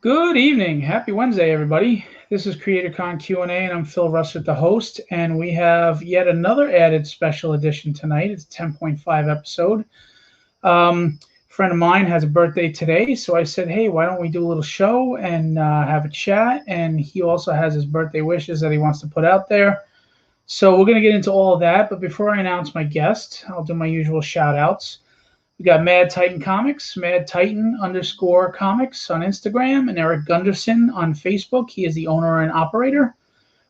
Good evening. Happy Wednesday, everybody. This is Creatorcon Q&A, and I'm Phil Russert, the host, and we have yet another added special edition tonight. It's a 10.5 episode. A friend of mine has a birthday today, so I said, hey, why don't we do a little show and have a chat? And he also has his birthday wishes that he wants to put out there. So we're going to get into all of that, but before I announce my guest, I'll do my usual shout-outs. We got Mad Titan Comics, Mad Titan _ comics on Instagram, and Eric Gunderson on Facebook. He is the owner and operator.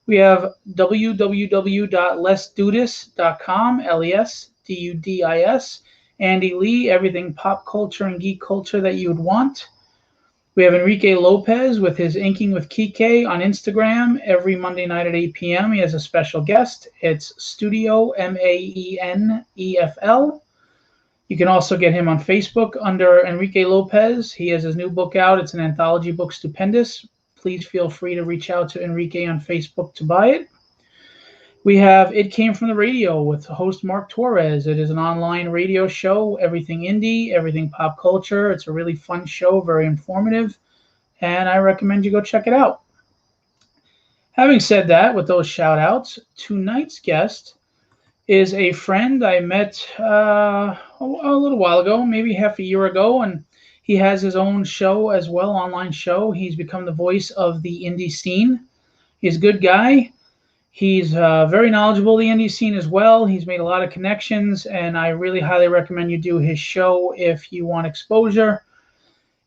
We have www.lesdudis.com, LESDUDIS. Andy Lee, everything pop culture and geek culture that you would want. We have Enrique Lopez with his Inking with Kike on Instagram every Monday night at 8 p.m. He has a special guest. It's Studio MAENEFL. You can also get him on Facebook under Enrique Lopez. He has his new book out. It's an anthology book, Stupendous. Please feel free to reach out to Enrique on Facebook to buy it. We have It Came From the Radio with host Mark Torres. It is an online radio show, everything indie, everything pop culture. It's a really fun show, very informative, and I recommend you go check it out. Having said that, with those shout-outs, tonight's guest is a friend I met a little while ago, maybe half a year ago, and he has his own show as well, online show. He's become the voice of the indie scene. He's a good guy. He's very knowledgeable of the indie scene as well. He's made a lot of connections, and I really highly recommend you do his show if you want exposure.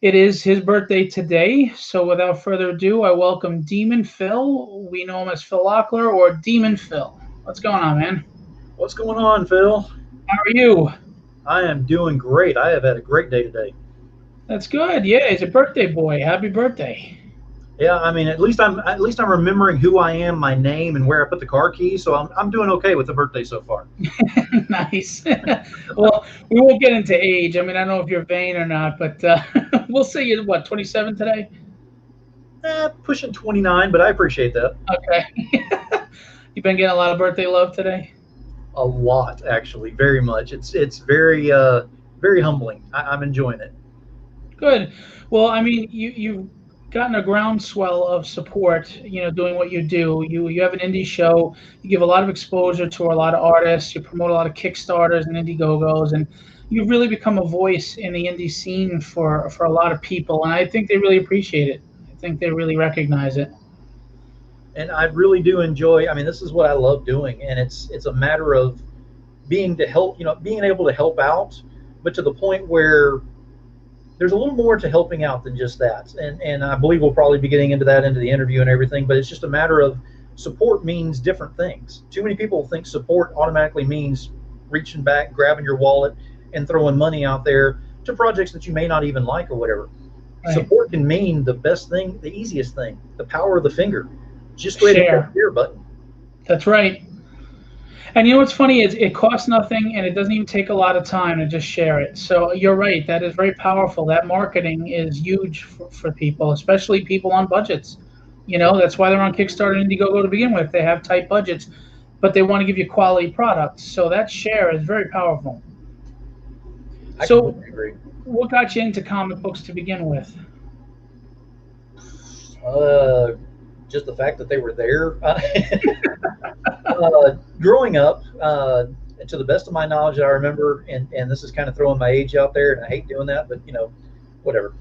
It is his birthday today, so without further ado, I welcome Demon Phil. We know him as Phil Lockler or Demon Phil. What's going on, man? What's going on, Phil? How are you? I am doing great. I have had a great day today. That's good. Yeah, he's a birthday boy. Happy birthday. Yeah, I mean, at least I'm remembering who I am, my name, and where I put the car keys. So I'm doing okay with the birthday so far. Nice. Well, we won't get into age. I mean, I don't know if you're vain or not, but we'll say you're what, 27 today? Pushing 29, but I appreciate that. Okay. You've been getting a lot of birthday love today? A lot, actually, very much. It's very very humbling. I'm enjoying it. Good. Well, I mean, you've gotten a groundswell of support, doing what you do. You have an indie show. You give a lot of exposure to a lot of artists. You promote a lot of Kickstarters and Indiegogos, and you've really become a voice in the indie scene for a lot of people, and I think they really appreciate it. I think they really recognize it. And I really do enjoy. I mean, this is what I love doing, and it's a matter of being able to help out, but to the point where there's a little more to helping out than just that. And I believe we'll probably be getting into that into the interview and everything. But it's just a matter of support means different things. Too many people think support automatically means reaching back, grabbing your wallet, and throwing money out there to projects that you may not even like or whatever. Right. Support can mean the best thing, the easiest thing, the power of the finger. Just go ahead and hit the share button. That's right. And you know what's funny is it costs nothing, and it doesn't even take a lot of time to just share it. So you're right. That is very powerful. That marketing is huge for people, especially people on budgets. That's why they're on Kickstarter and Indiegogo to begin with. They have tight budgets, but they want to give you quality products. So that share is very powerful. I completely agree. What got you into comic books to begin with? Just the fact that they were there. Growing up, to the best of my knowledge that I remember, and this is kind of throwing my age out there, and I hate doing that, but whatever.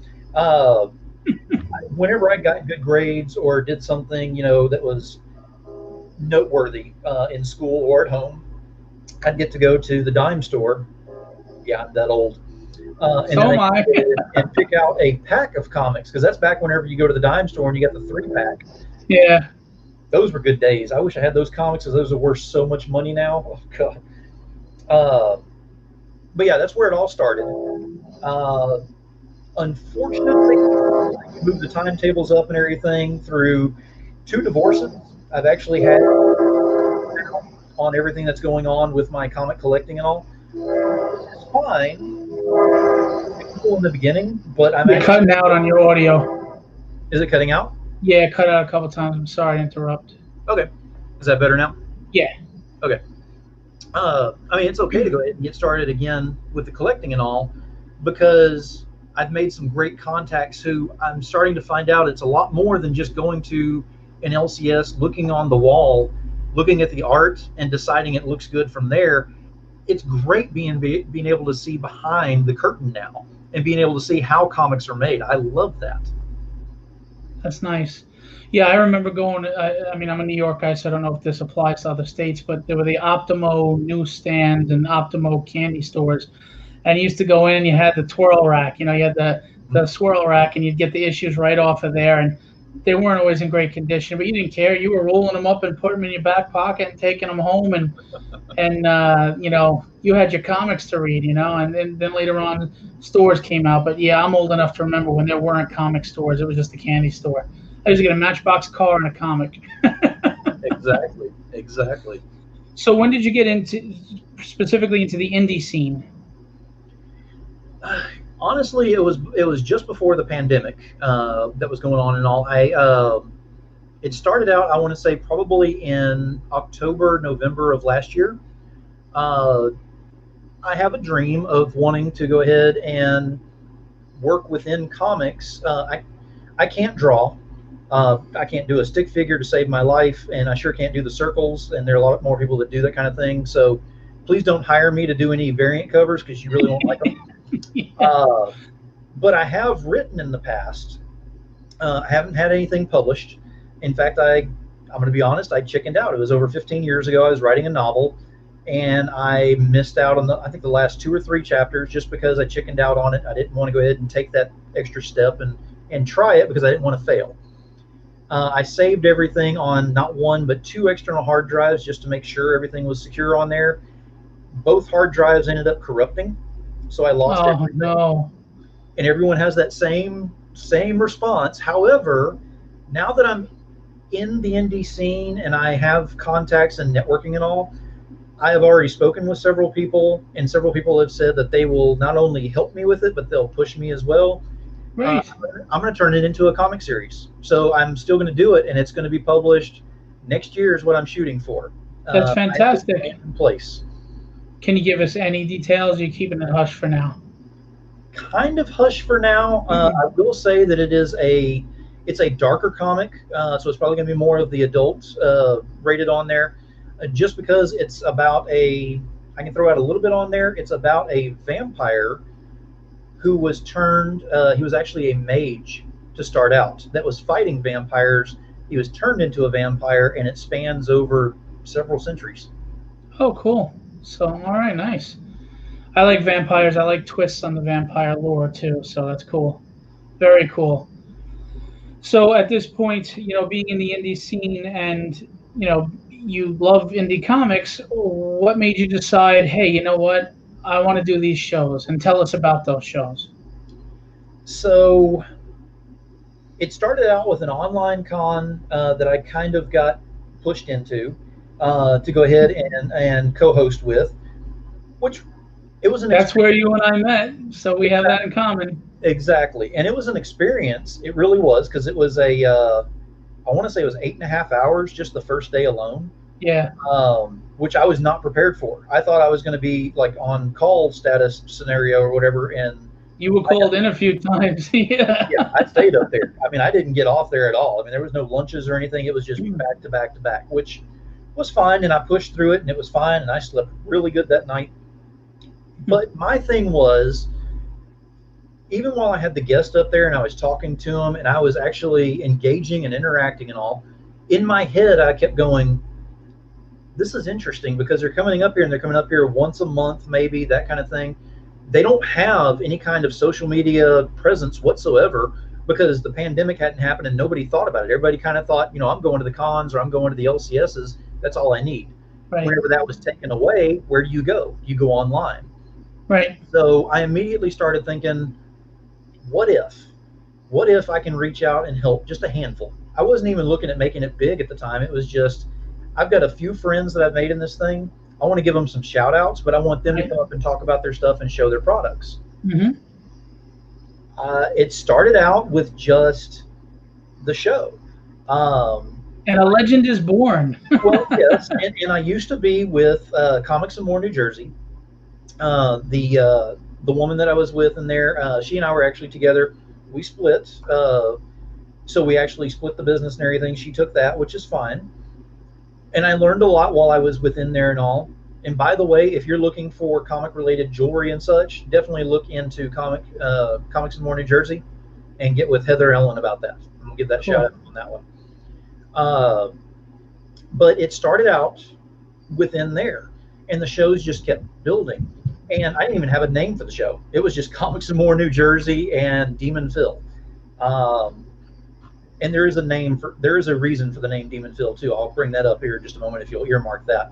Whenever I got good grades or did something, that was noteworthy in school or at home, I'd get to go to the dime store. Yeah, I'm that old. And pick out a pack of comics, because that's back whenever you go to the dime store and you get the 3-pack. Yeah. Those were good days. I wish I had those comics, because those are worth so much money now. Oh, God. But yeah, that's where it all started. Unfortunately, I moved the timetables up and everything through 2 divorces. I've actually had on everything that's going on with my comic collecting and all. It's fine. It's cool in the beginning, but You're cutting out on your audio. Is it cutting out? Yeah, it cut out a couple times. I'm sorry to interrupt. Okay. Is that better now? Yeah. Okay. I mean, it's okay to go ahead and get started again with the collecting and all, because I've made some great contacts who I'm starting to find out it's a lot more than just going to an LCS, looking on the wall, looking at the art and deciding it looks good from there. It's great being able to see behind the curtain now and being able to see how comics are made. I love that. That's nice. Yeah, I remember going. I mean, I'm a New York guy, so I don't know if this applies to other states, but there were the Optimo newsstands and Optimo candy stores, and you used to go in. You had the twirl rack. You know, you had the swirl rack, and you'd get the issues right off of there, and they weren't always in great condition, but you didn't care. You were rolling them up and putting them in your back pocket and taking them home, and you know, you had your comics to read. You know, and then later on, stores came out. But yeah, I'm old enough to remember when there weren't comic stores. It was just a candy store. I used to get a Matchbox car and a comic. Exactly. So when did you get specifically into the indie scene? Honestly, it was just before the pandemic that was going on and all. It started out, I want to say, probably in October, November of last year. I have a dream of wanting to go ahead and work within comics. I can't draw. I can't do a stick figure to save my life, and I sure can't do the circles, and there are a lot more people that do that kind of thing. So please don't hire me to do any variant covers because you really won't like them. Yeah. But I have written in the past. I haven't had anything published. In fact, I'm going to be honest, I chickened out. It was over 15 years ago. I was writing a novel, and I missed out on I think the last 2 or 3 chapters just because I chickened out on it. I didn't want to go ahead and take that extra step and try it because I didn't want to fail. I saved everything on not 1 but 2 external hard drives just to make sure everything was secure on there. Both hard drives ended up corrupting, so I lost everything. No. And everyone has that same response. However, now that I'm in the indie scene and I have contacts and networking and all, I have already spoken with several people, and several people have said that they will not only help me with it, but they'll push me as well. Right. I'm going to turn it into a comic series. So I'm still going to do it, and it's going to be published next year is what I'm shooting for. That's fantastic. In place. Can you give us any details? Or are you keeping it hush for now? Kind of hush for now. I will say that it's a darker comic, so it's probably going to be more of the adult rated on there, just because it's about I can throw out a little bit on there. It's about a vampire who was turned, he was actually a mage to start out, that was fighting vampires. He was turned into a vampire, and it spans over several centuries. Oh, cool. So, all right, nice. I like vampires. I like twists on the vampire lore, too, so that's cool. Very cool. So at this point, you know, being in the indie scene and, you know, you love indie comics, what made you decide, hey, you know what? I want to do these shows, and tell us about those shows. So it started out with an online con that I kind of got pushed into to go ahead and co-host with, which it was That's where you and I met, so we have that in common. Exactly, and it was an experience. It really was, because it was I want to say it was 8.5 hours just the first day alone. Yeah. Which I was not prepared for. I thought I was going to be like on call status scenario or whatever, and you were called in a few times. Yeah. Yeah, I stayed up there. I mean, I didn't get off there at all. I mean, there was no lunches or anything. It was just back to back to back, which was fine, and I pushed through it, and it was fine, and I slept really good that night. But my thing was, even while I had the guest up there and I was talking to him and I was actually engaging and interacting and all, in my head I kept going, this is interesting, because they're coming up here and they're coming up here once a month, maybe, that kind of thing. They don't have any kind of social media presence whatsoever, because the pandemic hadn't happened and nobody thought about it. Everybody kind of thought, you know, I'm going to the cons or I'm going to the LCSs. That's all I need. Right. Whenever that was taken away, where do you go? You go online. Right. So I immediately started thinking, what if I can reach out and help just a handful? I wasn't even looking at making it big at the time. It was just, I've got a few friends that I've made in this thing. I want to give them some shout outs, but I want them to come up and talk about their stuff and show their products. Mm-hmm. It started out with just the show. And a legend is born. Well, yes. And I used to be with Comics and More New Jersey. The The woman that I was with in there, she and I were actually together. We split. So we actually split the business and everything. She took that, which is fine. And I learned a lot while I was within there and all. And by the way, if you're looking for comic-related jewelry and such, definitely look into Comics and More New Jersey and get with Heather Ellen about that. I'm going to give that shout out on that one. But it started out within there, and the shows just kept building. And I didn't even have a name for the show. It was just Comics and More New Jersey and Demon Phil. And there is a reason for the name Demon Phil too. I'll bring that up here in just a moment if you'll earmark that.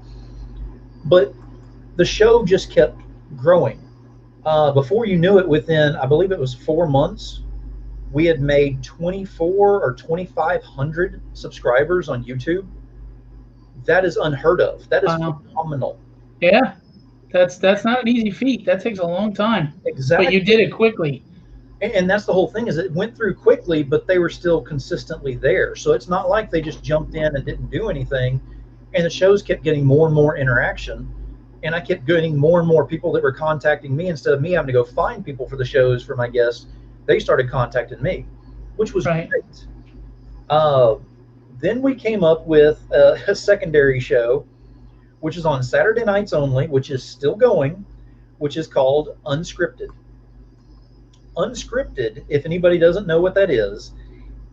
But the show just kept growing. Before you knew it, within, I believe it was 4 months, we had made 24 or 2,500 subscribers on YouTube. That is unheard of. That is phenomenal. Yeah, that's not an easy feat. That takes a long time. Exactly. But you did it quickly. And that's the whole thing, is it went through quickly, but they were still consistently there. So it's not like they just jumped in and didn't do anything. And the shows kept getting more and more interaction. And I kept getting more and more people that were contacting me. Instead of me having to go find people for the shows for my guests, they started contacting me, which was great. Then we came up with a secondary show, which is on Saturday nights only, which is still going, which is called Unscripted. Unscripted, if anybody doesn't know what that is,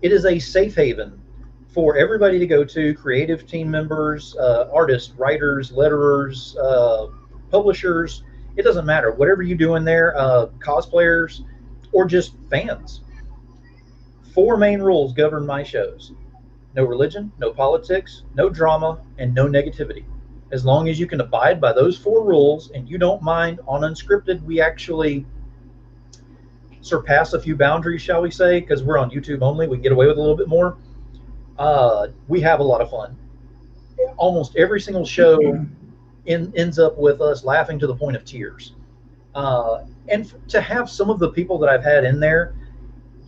it is a safe haven for everybody to go to, creative team members, artists, writers, letterers, publishers. It doesn't matter. Whatever you do in there, cosplayers, or just fans. 4 main rules govern my shows. No religion, no politics, no drama, and no negativity. As long as you can abide by those 4 rules and you don't mind, on Unscripted, we actually surpass a few boundaries, shall we say, because we're on YouTube only. We can get away with a little bit more. We have a lot of fun. Almost every single show ends up with us laughing to the point of tears. And to have some of the people that I've had in there,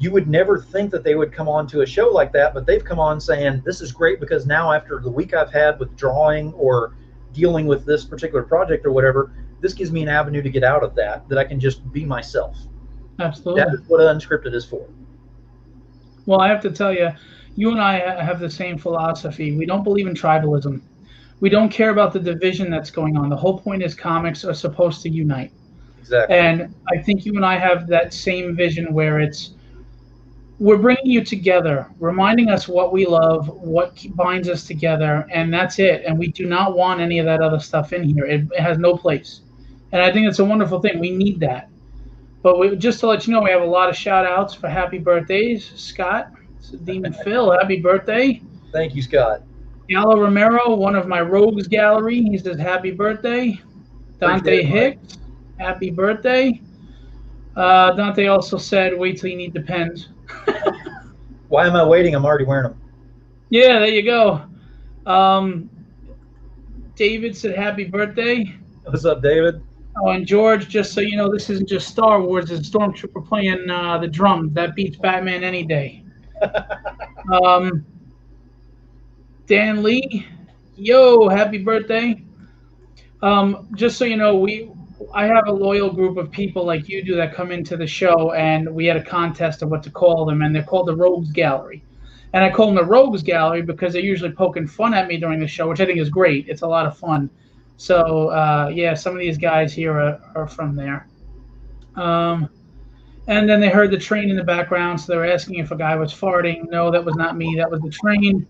you would never think that they would come on to a show like that, but they've come on saying, this is great because now after the week I've had with drawing or dealing with this particular project or whatever, this gives me an avenue to get out of that I can just be myself. Absolutely. That is what Unscripted is for. Well, I have to tell you, you and I have the same philosophy. We don't believe in tribalism. We don't care about the division that's going on. The whole point is comics are supposed to unite. Exactly. And I think you and I have that same vision where we're bringing you together, reminding us what we love, what binds us together, and that's it. And we do not want any of that other stuff in here. It has no place. And I think it's a wonderful thing. We need that. But just to let you know, we have a lot of shout-outs for happy birthdays. Scott, Demon Phil, happy birthday. Thank you, Scott. Galo Romero, one of my rogues gallery, he says happy birthday. Dante Hicks, happy birthday. Dante also said, wait till you need the pens. Why am I waiting? I'm already wearing them. Yeah, there you go. David said happy birthday. What's up, David? Oh, and George, just so you know, this isn't just Star Wars. It's Stormtrooper playing the drums. That beats Batman any day. Dan Lee, yo, happy birthday. Just so you know, I have a loyal group of people like you do that come into the show, and we had a contest of what to call them, and they're called the Rogues Gallery. And I call them the Rogues Gallery because they're usually poking fun at me during the show, which I think is great. It's a lot of fun. So, yeah, some of these guys here are from there. And then they heard the train in the background, so they were asking if a guy was farting. No, that was not me. That was the train.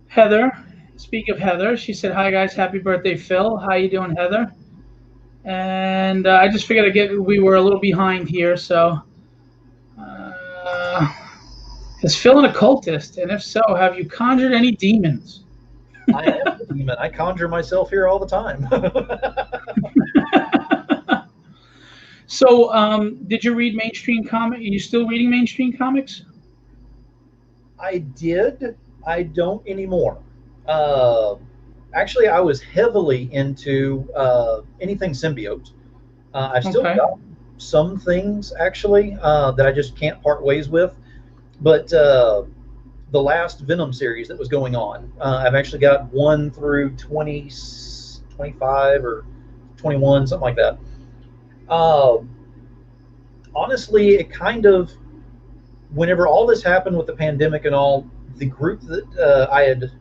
Heather, speak of Heather, she said, hi, guys. Happy birthday, Phil. How you doing, Heather? And I just figured we were a little behind here, so is Phil an occultist? And if so, have you conjured any demons? I am a demon. I conjure myself here all the time. So, did you read mainstream comics? Are you still reading mainstream comics? I did. I don't anymore. Actually, I was heavily into anything symbiote. I've still got some things, actually, that I just can't part ways with. But the last Venom series that was going on, I've actually got 1 through 20, 25 or 21, something like that. Uh, Honestly, it kind of, whenever all this happened with the pandemic and all, the group that I had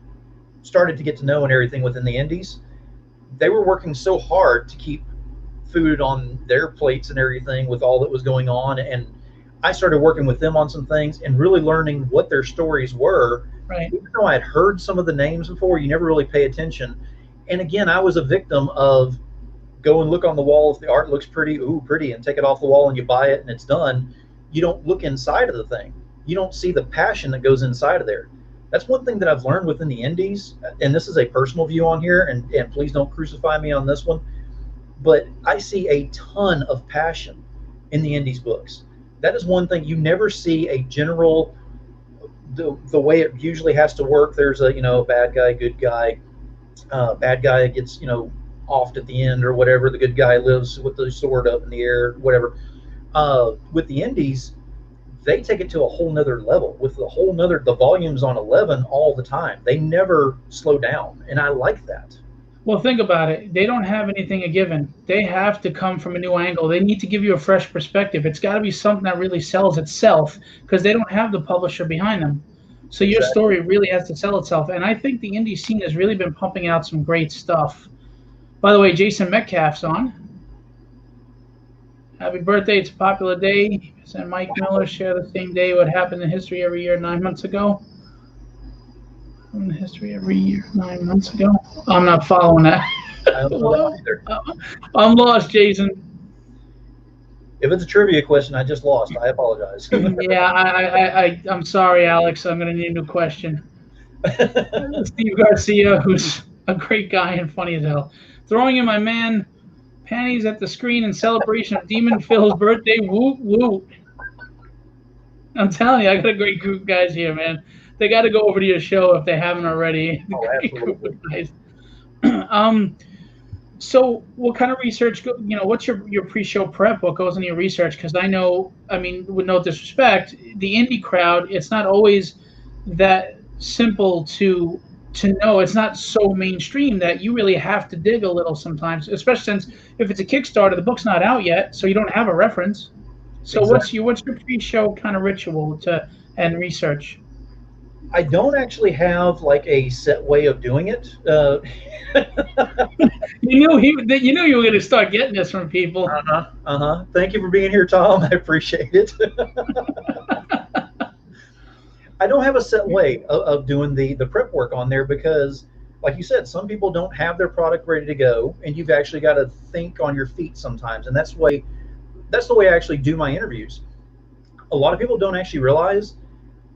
started to get to know and everything within the indies, they were working so hard to keep food on their plates and everything with all that was going on. And I started working with them on some things and really learning what their stories were. Right. Even though I had heard some of the names before, you never really pay attention. And again, I was a victim of go and look on the wall. If the art looks pretty, ooh, pretty, and take it off the wall and you buy it and it's done. You don't look inside of the thing. You don't see the passion that goes inside of there. That's one thing that I've learned within the indies, and this is a personal view on here, and please don't crucify me on this one, but I see a ton of passion in the indies books. That is one thing you never see a general, the way it usually has to work. There's a, bad guy, good guy. Bad guy gets, offed at the end or whatever. The good guy lives with the sword up in the air, whatever. With the indies, they take it to a whole nother level with the volumes on 11 all the time. They never slow down, and I like that. Well, think about it. They don't have anything a given. They have to come from a new angle. They need to give you a fresh perspective. It's got to be something that really sells itself because they don't have the publisher behind them. So your story really has to sell itself. And I think the indie scene has really been pumping out some great stuff. By the way, Jason Metcalf's on. Happy birthday. It's a popular day. And Mike Miller share the same day. What happened in history every year 9 months ago? In history every year 9 months ago? I'm not following that. I don't know that either. I'm lost, Jason. If it's a trivia question, I just lost. I apologize. Yeah, I'm sorry, Alex. I'm going to need a new question. Steve Garcia, who's a great guy and funny as hell. Throwing in my man panties at the screen in celebration of Demon Phil's birthday. Whoop, whoop. I'm telling you, I got a great group of guys here, man. They got to go over to your show if they haven't already. Oh, absolutely. So what kind of research, what's your pre-show prep? What goes into your research? Because I know, with no disrespect, the indie crowd, it's not always that simple to know. It's not so mainstream that you really have to dig a little sometimes, especially since if it's a Kickstarter, the book's not out yet, so you don't have a reference. So exactly. What's your pre-show kind of ritual and research? I don't actually have like a set way of doing it. You knew you were going to start getting this from people. Thank you for being here, Tom. I appreciate it. I don't have a set way of doing the prep work on there because, like you said, some people don't have their product ready to go, and you've actually got to think on your feet sometimes, and that's the way I actually do my interviews. A lot of people don't actually realize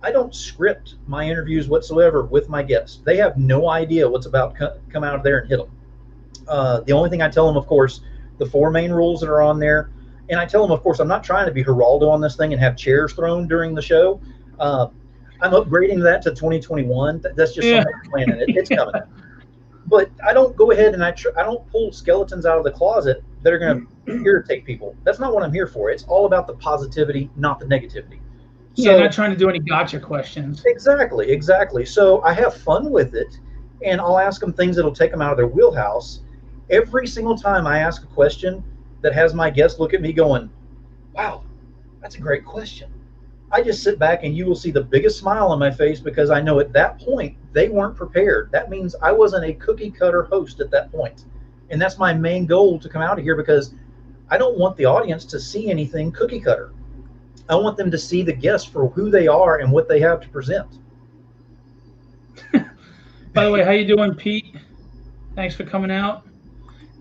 I don't script my interviews whatsoever with my guests. They have no idea what's about to come out of there and hit them. The only thing I tell them, of course, the 4 main rules that are on there, and I tell them, of course, I'm not trying to be Geraldo on this thing and have chairs thrown during the show. I'm upgrading that to 2021. That's just something I'm planning. It's coming. But I don't go ahead and I don't pull skeletons out of the closet that are going to irritate people. That's not what I'm here for. It's all about the positivity, not the negativity. So, not trying to do any gotcha questions. Exactly. So I have fun with it, and I'll ask them things that'll take them out of their wheelhouse. Every single time I ask a question that has my guest look at me going, wow, that's a great question. I just sit back and you will see the biggest smile on my face because I know at that point they weren't prepared. That means I wasn't a cookie cutter host at that point. And that's my main goal to come out of here because I don't want the audience to see anything cookie cutter. I want them to see the guests for who they are and what they have to present. By the way, how you doing, Pete? Thanks for coming out.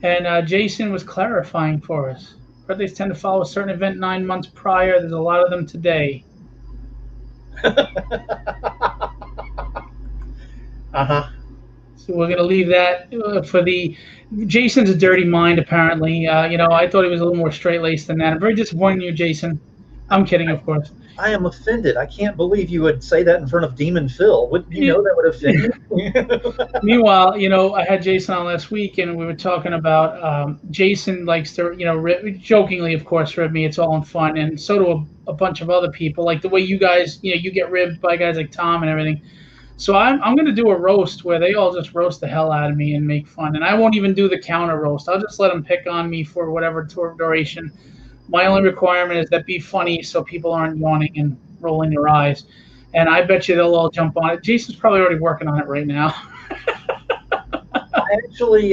And Jason was clarifying for us. Birthdays tend to follow a certain event 9 months prior. There's a lot of them today. So we're going to leave that for the... Jason's a dirty mind, apparently. I thought he was a little more straight-laced than that. I'm very disappointed in you, Jason. I'm kidding, of course. I am offended. I can't believe you would say that in front of Demon Phil. Wouldn't you know that would offend you? Meanwhile, I had Jason on last week, and we were talking about Jason likes to, jokingly, of course, rib me. It's all in fun, and so do a bunch of other people. Like the way you guys, you get ribbed by guys like Tom and everything. So I'm going to do a roast where they all just roast the hell out of me and make fun. And I won't even do the counter roast. I'll just let them pick on me for whatever duration. My only requirement is that be funny so people aren't yawning and rolling their eyes. And I bet you they'll all jump on it. Jason's probably already working on it right now. Actually,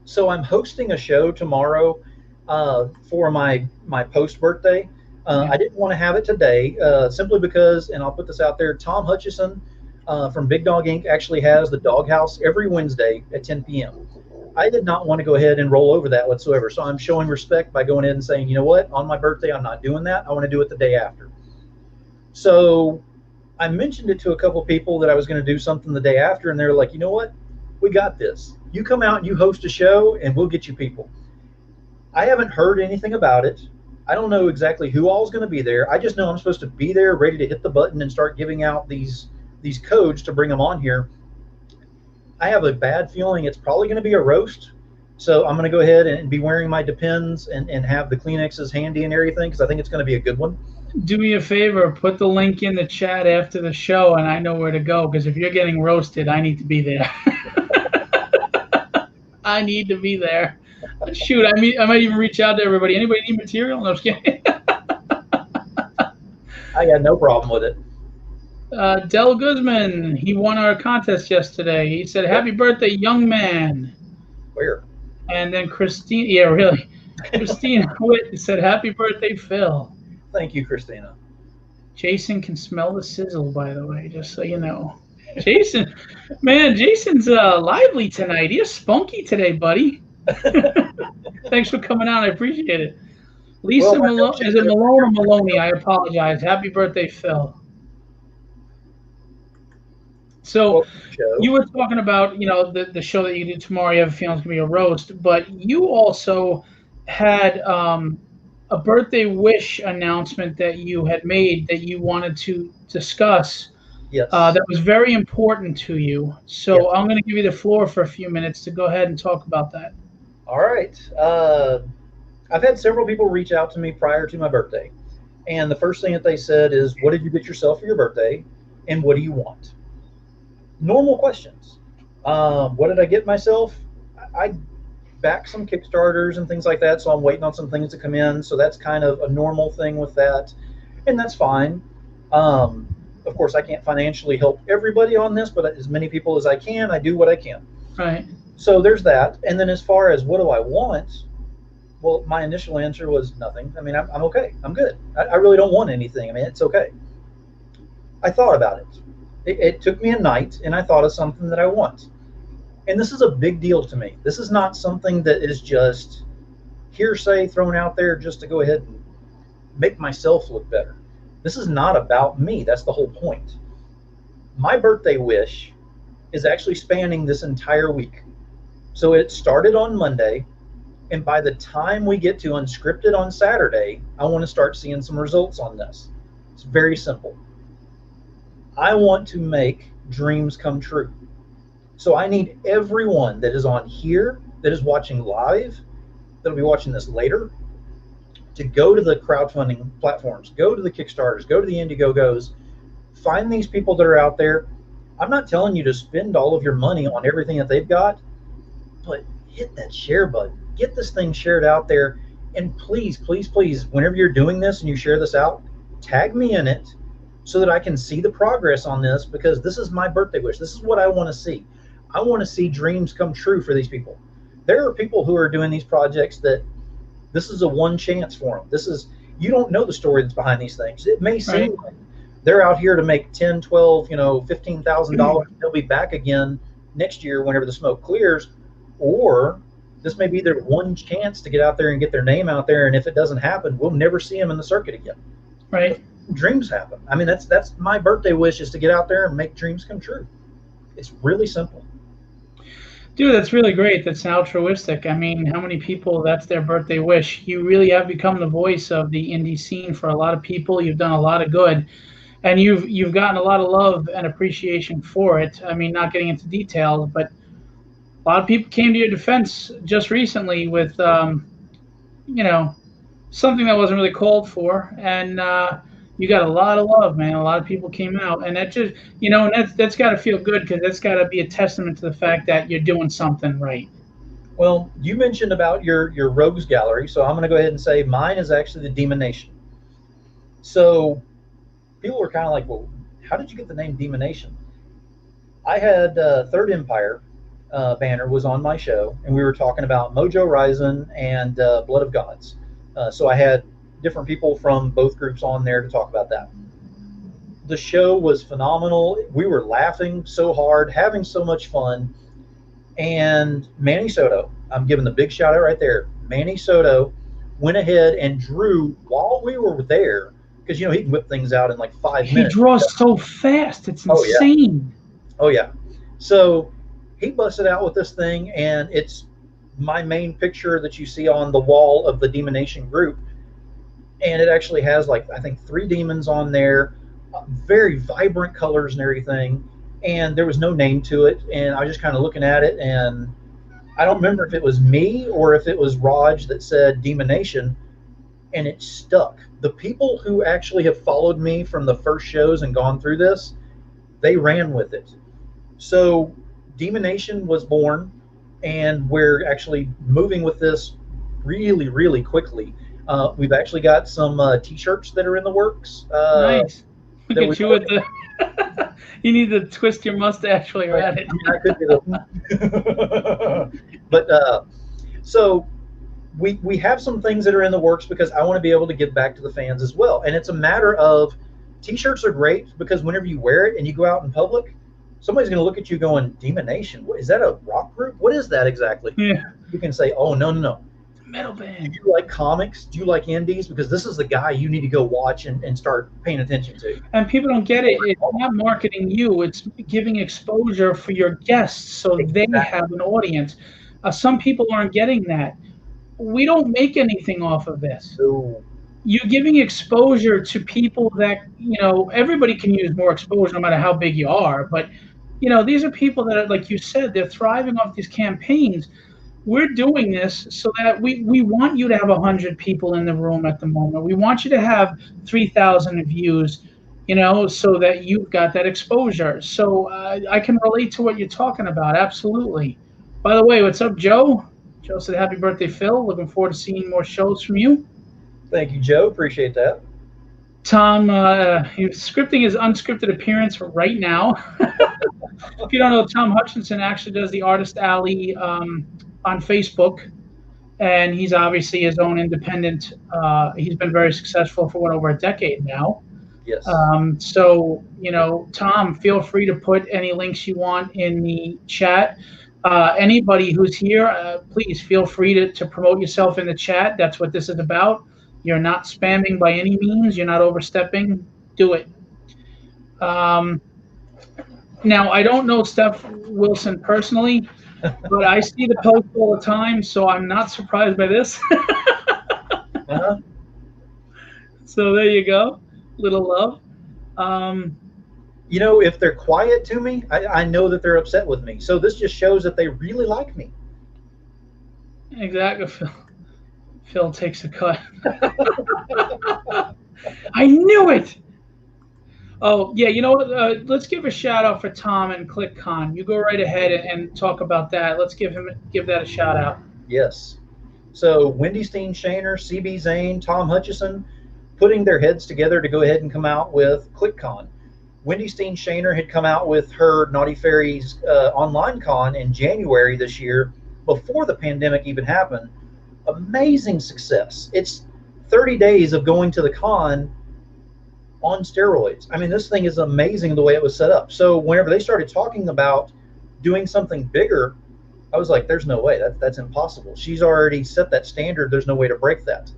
so I'm hosting a show tomorrow for my post birthday. I didn't want to have it today simply because, and I'll put this out there, Tom Hutchison from Big Dog Inc. actually has the Doghouse every Wednesday at 10 p.m. I did not want to go ahead and roll over that whatsoever. So I'm showing respect by going in and saying, you know what, on my birthday, I'm not doing that. I want to do it the day after. So I mentioned it to a couple people that I was going to do something the day after, and they're like, you know what, we got this. You come out and you host a show, and we'll get you people. I haven't heard anything about it. I don't know exactly who all is going to be there. I just know I'm supposed to be there, ready to hit the button and start giving out these codes to bring them on here. I have a bad feeling it's probably going to be a roast. So I'm going to go ahead and be wearing my Depends and have the Kleenexes handy and everything, because I think it's going to be a good one. Do me a favor, put the link in the chat after the show, and I know where to go, because if you're getting roasted, I need to be there. I need to be there. Shoot, I might even reach out to everybody. Anybody need material? No, I'm just kidding. I got no problem with it. Del Guzman, he won our contest yesterday. He said, "Happy birthday, young man." Where? And then Christine, yeah, really. Christina Witt said, "Happy birthday, Phil." Thank you, Christina. Jason can smell the sizzle, by the way, just so you know. Jason, man, Jason's lively tonight. He's spunky today, buddy. Thanks for coming out. I appreciate it. Lisa Malone, is it Malone or Maloney? I apologize. Happy birthday, Phil. So you were talking about, the show that you do tomorrow. You have a feeling it's going to be a roast, but you also had a birthday wish announcement that you had made that you wanted to discuss. Yes. That was very important to you. So I'm going to give you the floor for a few minutes to go ahead and talk about that. All right. I've had several people reach out to me prior to my birthday. And the first thing that they said is, what did you get yourself for your birthday? And what do you want? Normal questions. What did I get myself? I backed some Kickstarters and things like that, so I'm waiting on some things to come in. So that's kind of a normal thing with that. And that's fine. Of course, I can't financially help everybody on this, but as many people as I can, I do what I can. Right. So there's that. And then as far as what do I want, well, my initial answer was nothing. I mean, I'm okay. I'm good. I really don't want anything. I mean, it's okay. I thought about it. It took me a night, and I thought of something that I want. And this is a big deal to me. This is not something that is just hearsay thrown out there just to go ahead and make myself look better. This is not about me. That's the whole point. My birthday wish is actually spanning this entire week. So it started on Monday, and by the time we get to Unscripted on Saturday, I want to start seeing some results on this. It's very simple. I want to make dreams come true. So I need everyone that is on here, that is watching live, that'll be watching this later, to go to the crowdfunding platforms, go to the Kickstarters, go to the Indiegogos, find these people that are out there. I'm not telling you to spend all of your money on everything that they've got, but hit that share button. Get this thing shared out there. And please, please, please, whenever you're doing this and you share this out, tag me in it so that I can see the progress on this, because this is my birthday wish. This is what I want to see. I want to see dreams come true for these people. There are people who are doing these projects that this is a one chance for them. This is, you don't know the story that's behind these things. It may seem like they're out here to make $10, $12, $15,000. They'll be back again next year whenever the smoke clears. Or this may be their one chance to get out there and get their name out there. And if it doesn't happen, we'll never see them in the circuit again. Right. Dreams happen. I mean, that's my birthday wish, is to get out there and make dreams come true. It's really simple. Dude, that's really great. That's altruistic. I mean, how many people that's their birthday wish? You really have become the voice of the indie scene for a lot of people. You've done a lot of good, and you've gotten a lot of love and appreciation for it. I mean, not getting into details, but a lot of people came to your defense just recently with, something that wasn't really called for, and You got a lot of love, man. A lot of people came out, and that just, and that's got to feel good because that's got to be a testament to the fact that you're doing something right. Well, you mentioned about your rogues gallery, so I'm going to go ahead and say mine is actually the Demon Nation. So people were kind of like, well, how did you get the name Demon Nation? I had Third Empire banner was on my show, and we were talking about Mojo Rising and Blood of Gods. So I had different people from both groups on there to talk about that. The show was phenomenal. We were laughing so hard, having so much fun. And Manny Soto, I'm giving the big shout out right there. Manny Soto went ahead and drew while we were there, because he can whip things out in like 5 minutes. He draws so fast, it's insane. Oh yeah. So he busted out with this thing, and it's my main picture that you see on the wall of the Demon Nation group. And it actually has, like, I think 3 demons on there, very vibrant colors and everything. And there was no name to it. And I was just kind of looking at it, and I don't remember if it was me or if it was Raj that said Demon Nation, and it stuck. The people who actually have followed me from the first shows and gone through this, they ran with it. So Demon Nation was born, and we're actually moving with this really, really quickly. We've actually got some T-shirts that are in the works. Nice. Look at you with the... You need to twist your mustache while you're at it. I could do that. But so we have some things that are in the works because I want to be able to give back to the fans as well. And it's a matter of, T-shirts are great because whenever you wear it and you go out in public, somebody's going to look at you going, Demon Nation, what, is that a rock group? What is that exactly? Yeah. You can say, oh, no. Metal band. Do you like comics? Do you like indies? Because this is the guy you need to go watch and start paying attention to. And people don't get it. It's not marketing you. It's giving exposure for your guests so they have an audience. Some people aren't getting that. We don't make anything off of this. So, you're giving exposure to people that, everybody can use more exposure no matter how big you are. But, these are people that are, like you said, they're thriving off these campaigns. We're doing this so that we want you to have 100 people in the room at the moment. We want you to have 3,000 views, so that you've got that exposure. So I can relate to what you're talking about. Absolutely. By the way, what's up, Joe? Joe said, happy birthday, Phil. Looking forward to seeing more shows from you. Thank you, Joe. Appreciate that. Tom, he's scripting his unscripted appearance right now. If you don't know, Tom Hutchison actually does the Artist Alley on Facebook, and he's obviously his own independent. He's been very successful for over a decade now. Yes. So, Tom, feel free to put any links you want in the chat. Anybody who's here, please feel free to promote yourself in the chat. That's what this is about. You're not spamming by any means. You're not overstepping. Do it. Now, I don't know Steph Wilson personally, but I see the post all the time, so I'm not surprised by this. So there you go. Little love. If they're quiet to me, I know that they're upset with me. So this just shows that they really like me. Exactly. Phil takes a cut. I knew it. Oh, yeah, you know what? Let's give a shout-out for Tom and ClickCon. You go right ahead and talk about that. Let's give that a shout-out. Yes. So Wendy Steen Shaner, CB Zane, Tom Hutchison, putting their heads together to go ahead and come out with ClickCon. Wendy Steen Shaner had come out with her Naughty Fairies online con in January this year, before the pandemic even happened. Amazing success. It's 30 days of going to the con on steroids. I mean, this thing is amazing the way it was set up. So whenever they started talking about doing something bigger, I was like, there's no way. That's impossible. She's already set that standard. There's no way to break that.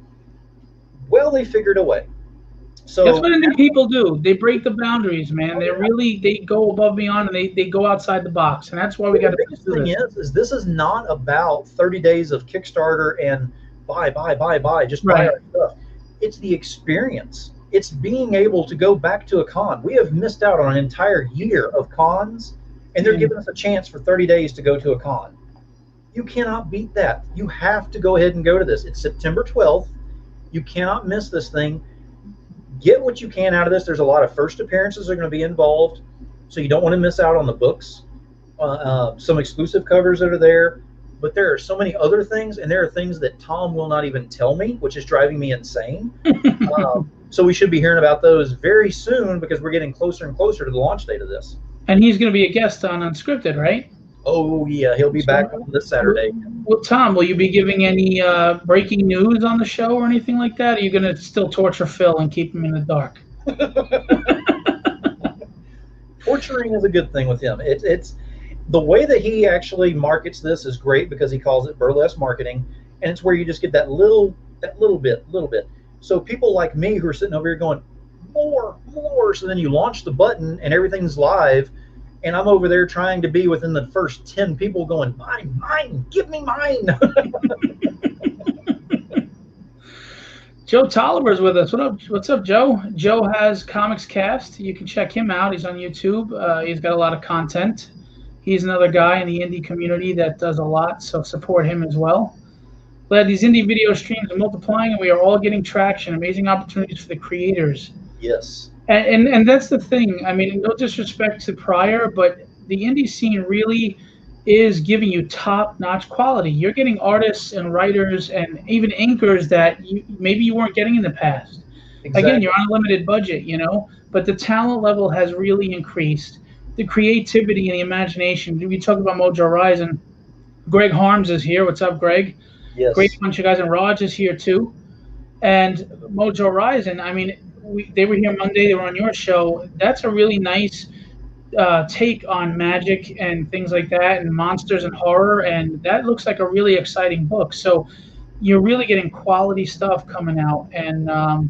Well, they figured a way. So that's what new people do. They break the boundaries, man. They go above and beyond, and they go outside the box. And that's why we got to do this. The biggest thing is this is not about 30 days of Kickstarter and buy, just buy our stuff. It's the experience. It's being able to go back to a con. We have missed out on an entire year of cons, and they're giving us a chance for 30 days to go to a con. You cannot beat that. You have to go ahead and go to this. It's September 12th. You cannot miss this thing. get what you can out of this. There's a lot of first appearances that are going to be involved, so you don't want to miss out on the books. Some exclusive covers that are there, but there are so many other things, and there are things that Tom will not even tell me, which is driving me insane. So we should be hearing about those very soon because we're getting closer and closer to the launch date of this. And he's going to be a guest on Unscripted, right? Oh, yeah, he'll be back on this Saturday. Well, Tom, will you be giving any breaking news on the show or anything like that? Are you going to still torture Phil and keep him in the dark? Torturing is a good thing with him. It's the way that he actually markets this is great because he calls it burlesque marketing, and it's where you just get that little bit. So people like me who are sitting over here going, more. So then you launch the button and everything's live, and I'm over there trying to be within the first 10 people going, mine, give me mine. Joe Tolliver's with us. What's up, Joe? Joe has Comics Cast. You can check him out. He's on YouTube. He's got a lot of content. He's another guy in the indie community that does a lot, so support him as well. Glad these indie video streams are multiplying, and we are all getting traction. Amazing opportunities for the creators. Yes. And that's the thing. I mean, no disrespect to prior, but the indie scene really is giving you top-notch quality. You're getting artists and writers and even inkers that maybe you weren't getting in the past. Exactly. Again, you're on a limited budget, but the talent level has really increased. The creativity and the imagination. We talk about Mojo Rising. Greg Harms is here. What's up, Greg? Yes. Great bunch of guys. And Raj is here, too. And Mojo Rising, I mean, they were here Monday. They were on your show. That's a really nice take on magic and things like that, and monsters and horror, and that looks like a really exciting book. So you're really getting quality stuff coming out, and I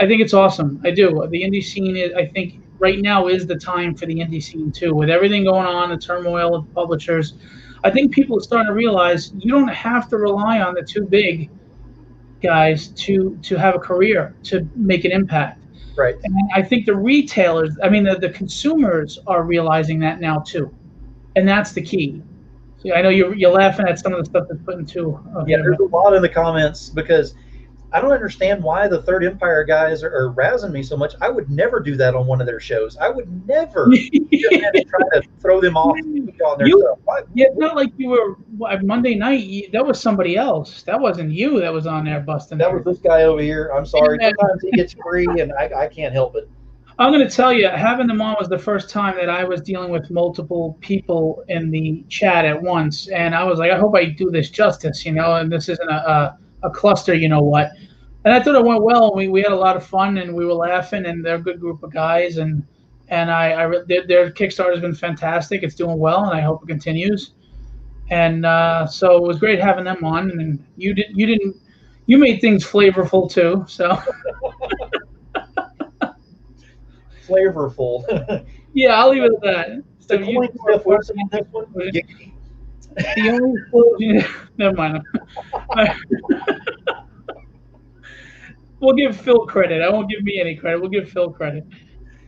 think it's awesome. I do. The indie scene is, I think, right now is the time for the indie scene too, with everything going on, the turmoil of publishers. I think people are starting to realize you don't have to rely on the too big guys to have a career, to make an impact. Right. And I think the retailers, I mean, the consumers are realizing that now too, and that's the key. So I know you're laughing at some of the stuff that's put into. Yeah, there's a lot in the comments because I don't understand why the Third Empire guys are razzing me so much. I would never do that on one of their shows. I would never just try to throw them off on their stuff. Yeah, it's not like you were Monday night. That was somebody else. That wasn't you that was on there busting. That was this guy over here. I'm sorry. Sometimes he gets free, and I can't help it. I'm going to tell you, having them on was the first time that I was dealing with multiple people in the chat at once, and I was like, I hope I do this justice, and this isn't a cluster, you know what. And I thought it went well. We had a lot of fun, and we were laughing, and they're a good group of guys, and their Kickstarter's been fantastic. It's doing well, and I hope it continues. And so it was great having them on, and you made things flavorful too. So flavorful. Yeah, I'll leave it at that. So the only explosion. Never mind. We'll give Phil credit. I won't give me any credit. We'll give Phil credit.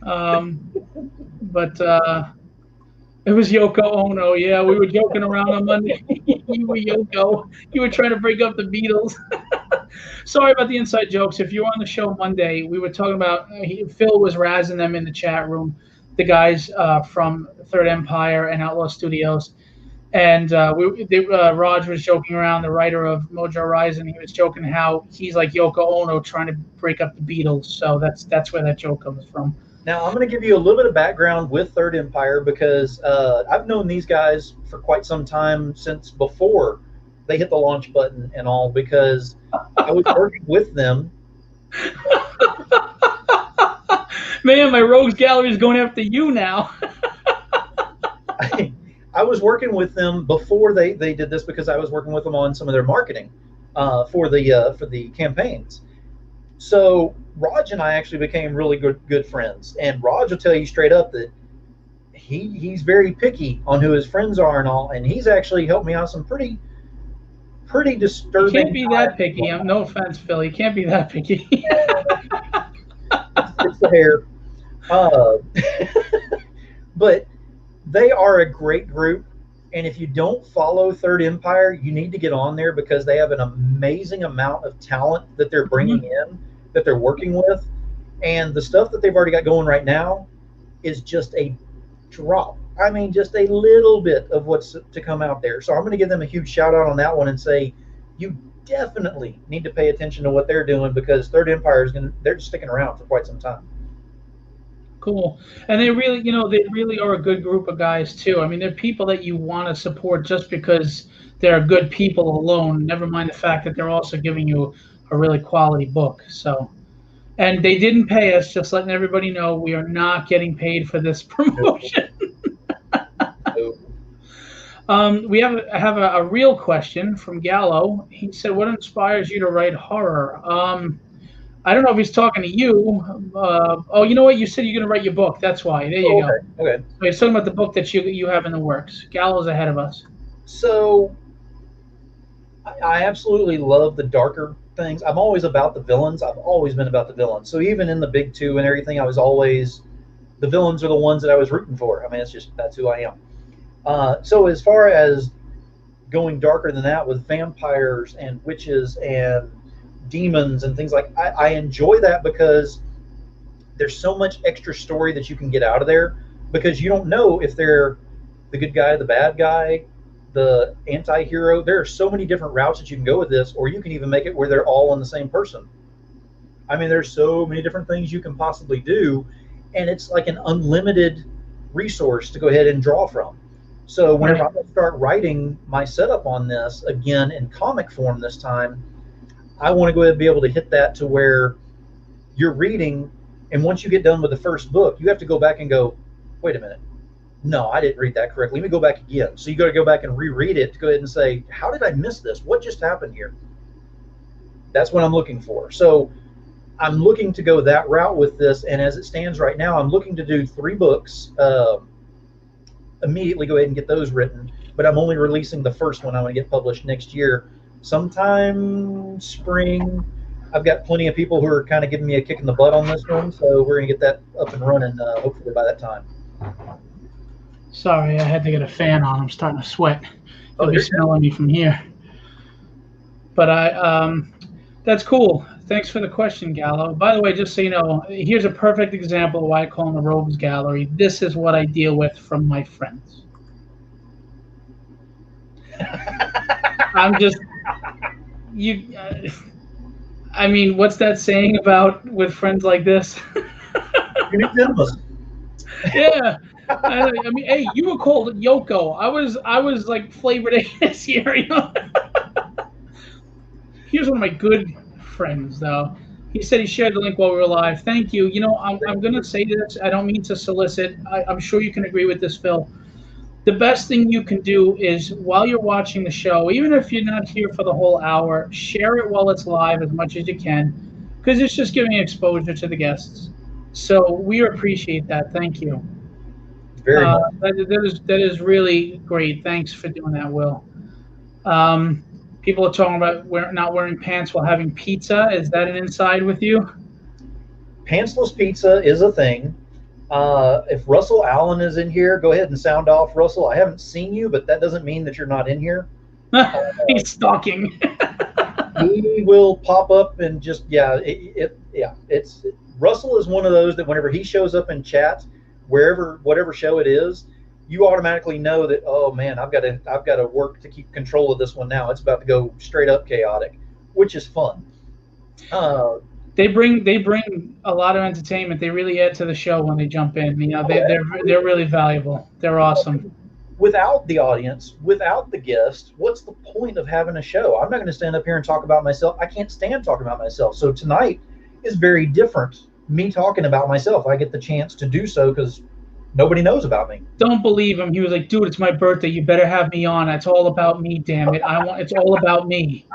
But it was Yoko Ono. Yeah, we were joking around on Monday. You were Yoko. You were trying to break up the Beatles. Sorry about the inside jokes. If you were on the show Monday, we were talking about Phil was razzing them in the chat room, the guys from Third Empire and Outlaw Studios. And Raj was joking around, the writer of Mojo Rising. He was joking how he's like Yoko Ono trying to break up the Beatles. So that's where that joke comes from. Now, I'm going to give you a little bit of background with Third Empire because I've known these guys for quite some time, since before they hit the launch button and all, because I was working with them. Man, my rogues gallery is going after you now. I was working with them before they did this because I was working with them on some of their marketing for the campaigns. So Raj and I actually became really good friends, and Raj will tell you straight up that he's very picky on who his friends are and all, and he's actually helped me out some pretty disturbing. You can't be that picky. No offense, Phil. You can't be that picky. It's the hair. But they are a great group, and if you don't follow Third Empire, you need to get on there because they have an amazing amount of talent that they're bringing in, that they're working with. And the stuff that they've already got going right now is just a drop. I mean, just a little bit of what's to come out there. So I'm going to give them a huge shout out on that one and say, you definitely need to pay attention to what they're doing, because Third Empire is they're just sticking around for quite some time. Cool. And they really, they really are a good group of guys too. I mean, they're people that you want to support just because they're good people alone, never mind the fact that they're also giving you a really quality book. So, and they didn't pay us, just letting everybody know we are not getting paid for this promotion. We have a real question from Galo. He said, what inspires you to write horror? I don't know if he's talking to you. Oh, you know what? You said you're going to write your book. That's why. There you go. Okay. So he's talking about the book that you have in the works. Gallo's ahead of us. So I absolutely love the darker things. I'm always about the villains. I've always been about the villains. So even in the big two and everything, I was always, the villains are the ones that I was rooting for. I mean, that's who I am. So as far as going darker than that with vampires and witches and demons and things like, I enjoy that because there's so much extra story that you can get out of there, because you don't know if they're the good guy, the bad guy, the anti-hero. There are so many different routes that you can go with this, or you can even make it where they're all in the same person. I mean, there's so many different things you can possibly do, and it's like an unlimited resource to go ahead and draw from. So whenever I start writing my setup on this again in comic form this time, I want to go ahead and be able to hit that to where you're reading, and once you get done with the first book, you have to go back and go, wait a minute, no, I didn't read that correctly. Let me go back again. So you got to go back and reread it to go ahead and say, how did I miss this? What just happened here? That's what I'm looking for. So I'm looking to go that route with this, and as it stands right now, I'm looking to do 3 books, immediately go ahead and get those written, but I'm only releasing the first one. I'm going to get published next year, sometime spring. I've got plenty of people who are kind of giving me a kick in the butt on this one, so we're going to get that up and running hopefully by that time. Sorry, I had to get a fan on. I'm starting to sweat. You'll be smelling me from here. But that's cool. Thanks for the question, Gallo. By the way, just so you know, here's a perfect example of why I call them the Rogues Gallery. This is what I deal with from my friends. I'm just, I mean, what's that saying about with friends like this? Yeah. I mean, hey, you were called Yoko. I was like flavored A this year, Here's one of my good friends, though. He said he shared the link while we were live. Thank you. I'm going to say this. I don't mean to solicit. I'm sure you can agree with this, Phil. The best thing you can do is, while you're watching the show, even if you're not here for the whole hour, share it while it's live as much as you can, because it's just giving exposure to the guests. So we appreciate that. Thank you. Very much. That is really great. Thanks for doing that, Will. People are talking about not wearing pants while having pizza. Is that an inside with you? Pantsless pizza is a thing. If Russell Allen is in here, go ahead and sound off, Russell. I haven't seen you, but that doesn't mean that you're not in here. He's stalking. He will pop up and just, Russell is one of those that whenever he shows up in chat, whatever show it is, you automatically know that, oh man, I've got to work to keep control of this one now. It's about to go straight up chaotic, which is fun. They bring a lot of entertainment. They really add to the show when they jump in. They're really valuable. They're awesome. Without the audience, without the guest, what's the point of having a show? I'm not going to stand up here and talk about myself. I can't stand talking about myself. So tonight is very different. Me talking about myself, I get the chance to do so because nobody knows about me. Don't believe him. He was like, dude, it's my birthday. You better have me on. It's all about me, damn it. It's all about me.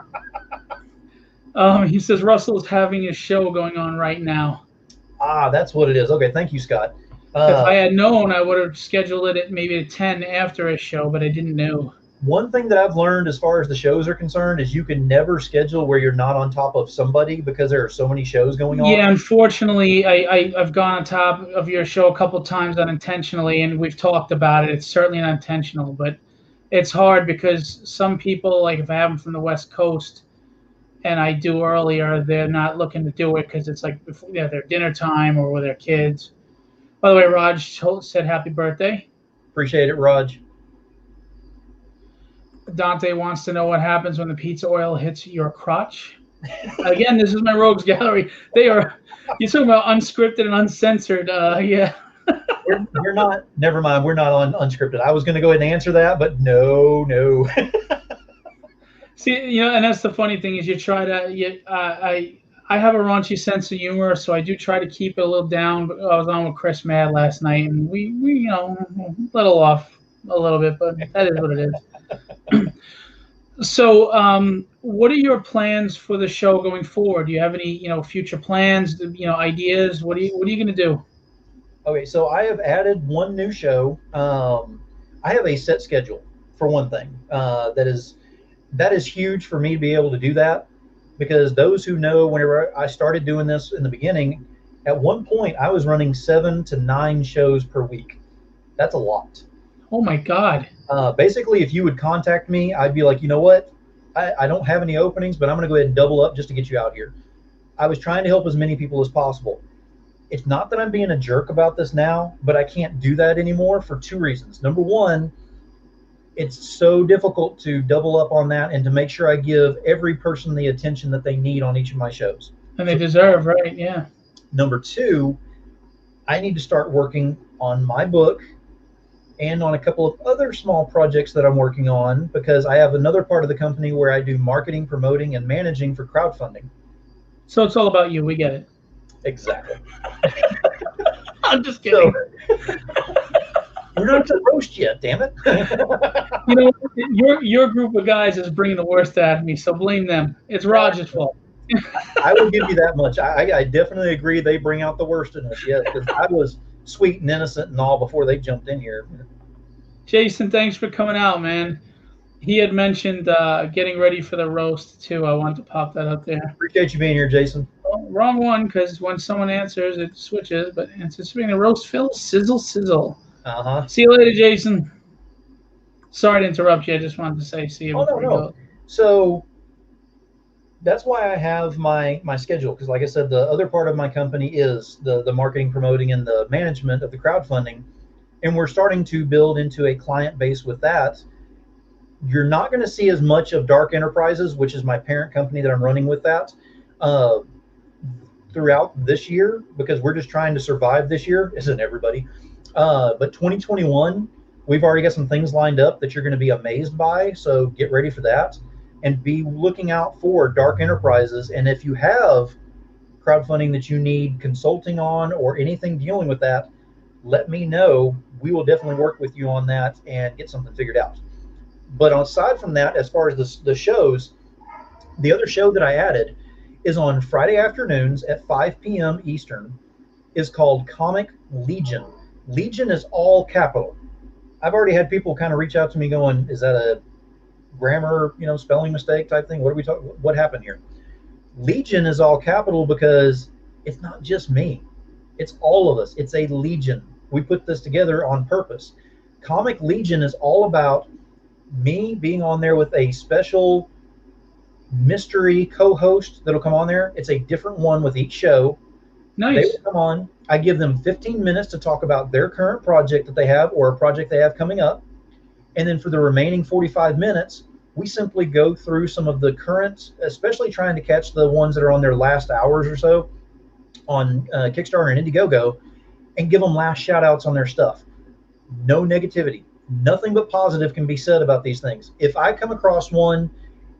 He says Russell is having a show going on right now. Ah, that's what it is. Okay, thank you, Scott. If I had known, I would have scheduled it at maybe at 10 after a show, but I didn't know. One thing that I've learned as far as the shows are concerned is you can never schedule where you're not on top of somebody because there are so many shows going on. Yeah, unfortunately, I've gone on top of your show a couple times unintentionally, and we've talked about it. It's certainly not intentional, but it's hard because some people, like if I have them from the West Coast, and I do earlier, they're not looking to do it because it's like before, their dinner time or with their kids. By the way, Raj said happy birthday. Appreciate it, Raj. Dante wants to know what happens when the pizza oil hits your crotch. Again, this is my rogues gallery. They are. You're talking about unscripted and uncensored. Yeah. We're not. Never mind. We're not on unscripted. I was going to go ahead and answer that, but no. See, and that's the funny thing is you try to. I have a raunchy sense of humor, so I do try to keep it a little down. But I was on with Chris Mad last night, and we a little off a little bit, but that is what it is. So, what are your plans for the show going forward? Do you have any, future plans? Ideas? What are you going to do? Okay, so I have added one new show. I have a set schedule for one thing. That is huge for me to be able to do that, because those who know, whenever I started doing this in the beginning, at one point I was running 7 to 9 shows per week. That's a lot. Oh my God. Basically, if you would contact me, I'd be like, you know what? I don't have any openings, but I'm going to go ahead and double up just to get you out here. I was trying to help as many people as possible. It's not that I'm being a jerk about this now, but I can't do that anymore for 2 reasons. Number one, it's so difficult to double up on that and to make sure I give every person the attention that they need on each of my shows. And they deserve, right? Yeah. Number two, I need to start working on my book and on a couple of other small projects that I'm working on, because I have another part of the company where I do marketing, promoting, and managing for crowdfunding. So it's all about you. We get it. Exactly. I'm just kidding. So, we're not to roast yet, damn it. Your group of guys is bringing the worst out of me, so blame them. It's Roger's fault. I will give you that much. I definitely agree they bring out the worst in us, yes, because I was sweet and innocent and all before they jumped in here. Jason, thanks for coming out, man. He had mentioned getting ready for the roast, too. I wanted to pop that up there. Appreciate you being here, Jason. Oh, wrong one, because when someone answers, it switches. But anticipating the roast, Phil, sizzle. Uh-huh. See you later, Jason. Sorry to interrupt you. I just wanted to say see you before you go. So that's why I have my schedule, because like I said, the other part of my company is the marketing, promoting, and the management of the crowdfunding. And we're starting to build into a client base with that. You're not going to see as much of Dark Enterprises, which is my parent company that I'm running with that, throughout this year, because we're just trying to survive this year, isn't everybody? But 2021, we've already got some things lined up that you're going to be amazed by. So get ready for that and be looking out for Dark Enterprises. And if you have crowdfunding that you need consulting on or anything dealing with that, let me know. We will definitely work with you on that and get something figured out. But aside from that, as far as the shows, the other show that I added is on Friday afternoons at 5 p.m. Eastern, is called Comic Legion. Legion is all capital. I've already had people kind of reach out to me going, is that a grammar, spelling mistake type thing? What are we talking? What happened here? Legion is all capital because it's not just me. It's all of us. It's a legion. We put this together on purpose. Comic Legion is all about me being on there with a special mystery co-host that'll come on there. It's a different one with each show. Nice. They will come on. I give them 15 minutes to talk about their current project that they have or a project they have coming up. And then for the remaining 45 minutes, we simply go through some of the current, especially trying to catch the ones that are on their last hours or so on Kickstarter and Indiegogo, and give them last shout outs on their stuff. No negativity. Nothing but positive can be said about these things. If I come across one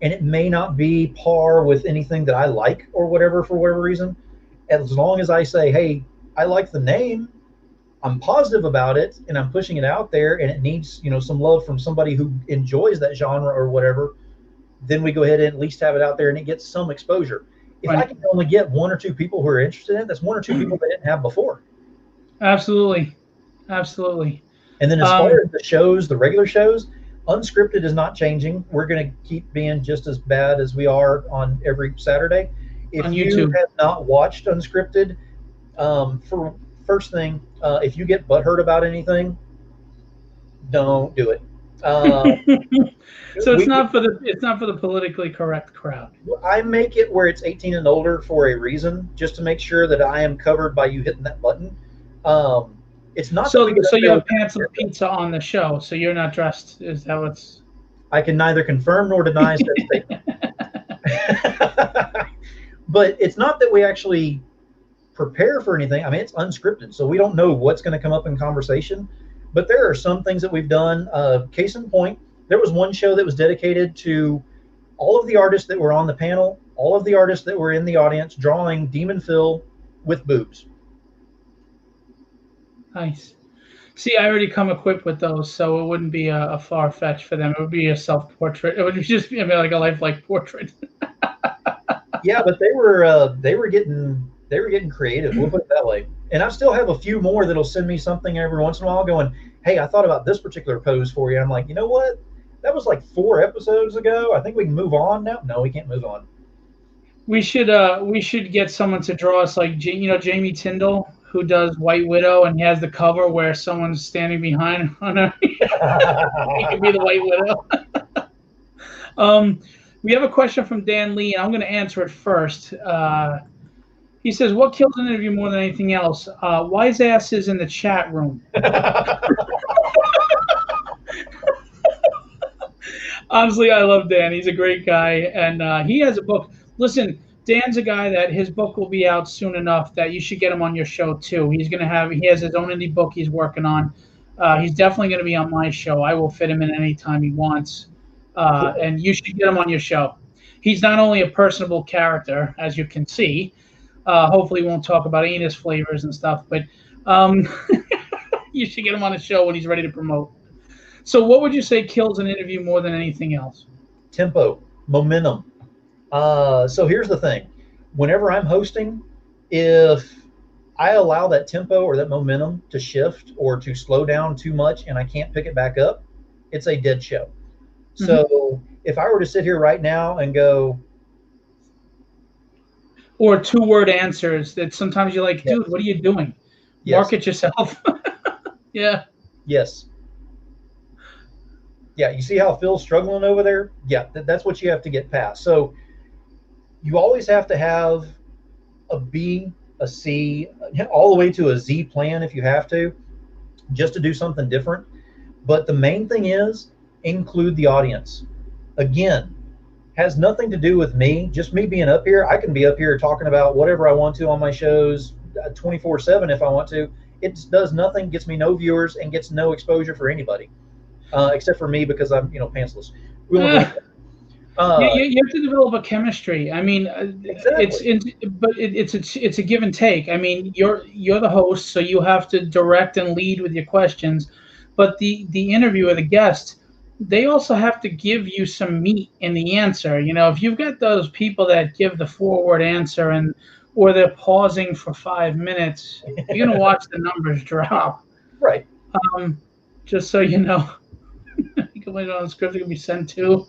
and it may not be par with anything that I like or whatever, for whatever reason, as long as I say, hey, I like the name, I'm positive about it, and I'm pushing it out there, and it needs, some love from somebody who enjoys that genre or whatever, then we go ahead and at least have it out there and it gets some exposure. If I can only get 1 or 2 people who are interested in it, that's 1 or 2 people they didn't have before. Absolutely. And then as far as the shows, the regular shows, Unscripted is not changing. We're going to keep being just as bad as we are on every Saturday. If you have not watched Unscripted, first thing, if you get butthurt about anything, don't do it. So it's not for the politically correct crowd. I make it where it's 18 and older for a reason, just to make sure that I am covered by you hitting that button. It's not so. that So you have pants and pizza on the show, so you're not dressed. Is that what's? I can neither confirm nor deny said statement. But it's not that we actually prepare for anything. I mean, it's unscripted, so we don't know what's going to come up in conversation. But there are some things that we've done. Case in point, there was one show that was dedicated to all of the artists that were on the panel, all of the artists that were in the audience drawing Demon Phil with boobs. Nice. See, I already come equipped with those, so it wouldn't be a far fetch for them. It would be a self-portrait. It would just be like a lifelike portrait. Yeah, but they were getting creative. We'll put it that way. And I still have a few more that'll send me something every once in a while, going, "Hey, I thought about this particular pose for you." I'm like, you know what? That was like 4 episodes ago. I think we can move on now. No, we can't move on. We should get someone to draw us like Jamie Tyndall, who does White Widow, and he has the cover where someone's standing behind on her. He could be the White Widow. We have a question from Dan Lee, and I'm going to answer it first. He says, "What kills an interview more than anything else? Wise asses in the chat room." Honestly, I love Dan. He's a great guy, and he has a book. Listen, Dan's a guy that his book will be out soon enough that you should get him on your show too. He has his own indie book he's working on. He's definitely going to be on my show. I will fit him in any time he wants, and you should get him on your show. He's not only a personable character, as you can see. Hopefully, he won't talk about anus flavors and stuff, but you should get him on a show when he's ready to promote. So, what would you say kills an interview more than anything else? Tempo, momentum. So here's the thing. Whenever I'm hosting, if I allow that tempo or that momentum to shift or to slow down too much and I can't pick it back up, it's a dead show. Mm-hmm. So if I were to sit here right now and go... Or 2-word answers that sometimes you're like, dude, what are you doing? Yes. Market yourself. Yeah. Yes. Yeah, you see how Phil's struggling over there? Yeah, that's what you have to get past. So you always have to have a B, a C, all the way to a Z plan if you have to, just to do something different. But the main thing is include the audience. Again, has nothing to do with me, just me being up here. I can be up here talking about whatever I want to on my shows 24/7 if I want to. It does nothing, gets me no viewers, and gets no exposure for anybody, except for me because I'm, pantsless. We won't you have to develop a chemistry. I mean, exactly. it's a give and take. I mean, you're the host, so you have to direct and lead with your questions. But the interviewer, the guest, they also have to give you some meat in the answer. If you've got those people that give the 4-word answer or they're pausing for 5 minutes, you're gonna watch the numbers drop. Right. Just so you know. You can wait on the script. It can be sent to.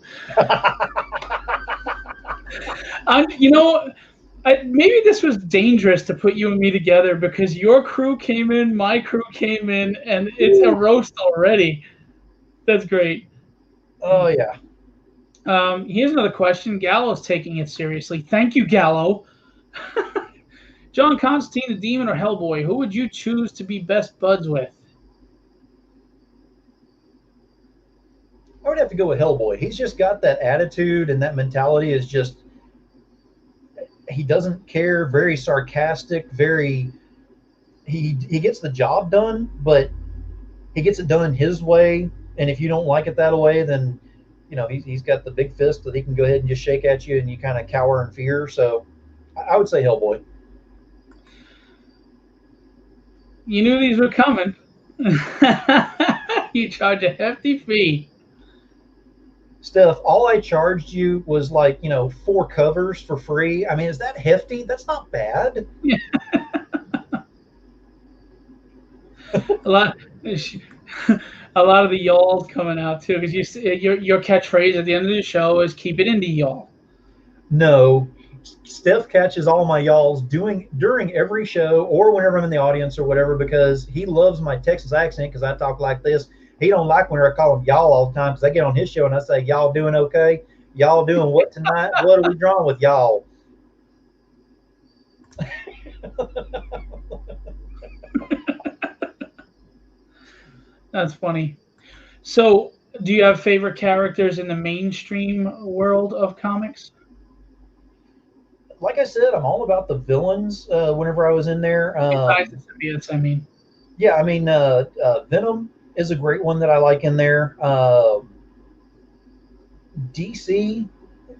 Maybe this was dangerous to put you and me together because your crew came in, my crew came in, and it's a roast already. That's great. Oh, yeah. Here's another question. Galo's taking it seriously. Thank you, Galo. John Constantine, the Demon, or Hellboy? Who would you choose to be best buds with? I would have to go with Hellboy. He's just got that attitude, and that mentality is just, he doesn't care, very sarcastic, he gets the job done, but he gets it done his way. And if you don't like it that way, then, he's got the big fist that he can go ahead and just shake at you and you kind of cower in fear. So I would say Hellboy. You knew these were coming. You charge a hefty fee. Steph, all I charged you was 4 covers for free. I mean, is that hefty? That's not bad. Yeah. a lot of the y'alls coming out too, because your catchphrase at the end of the show is "keep it indie, y'all." No, Steph catches all my y'alls during every show or whenever I'm in the audience or whatever, because he loves my Texas accent because I talk like this. He don't like when I call him y'all all the time because I get on his show and I say, y'all doing okay? Y'all doing what tonight? What are we drawing with y'all? That's funny. So, do you have favorite characters in the mainstream world of comics? Like I said, I'm all about the villains. Whenever I was in there, Besides the symbiotes, I mean. yeah, I mean, Venom is a great one that I like in there. DC,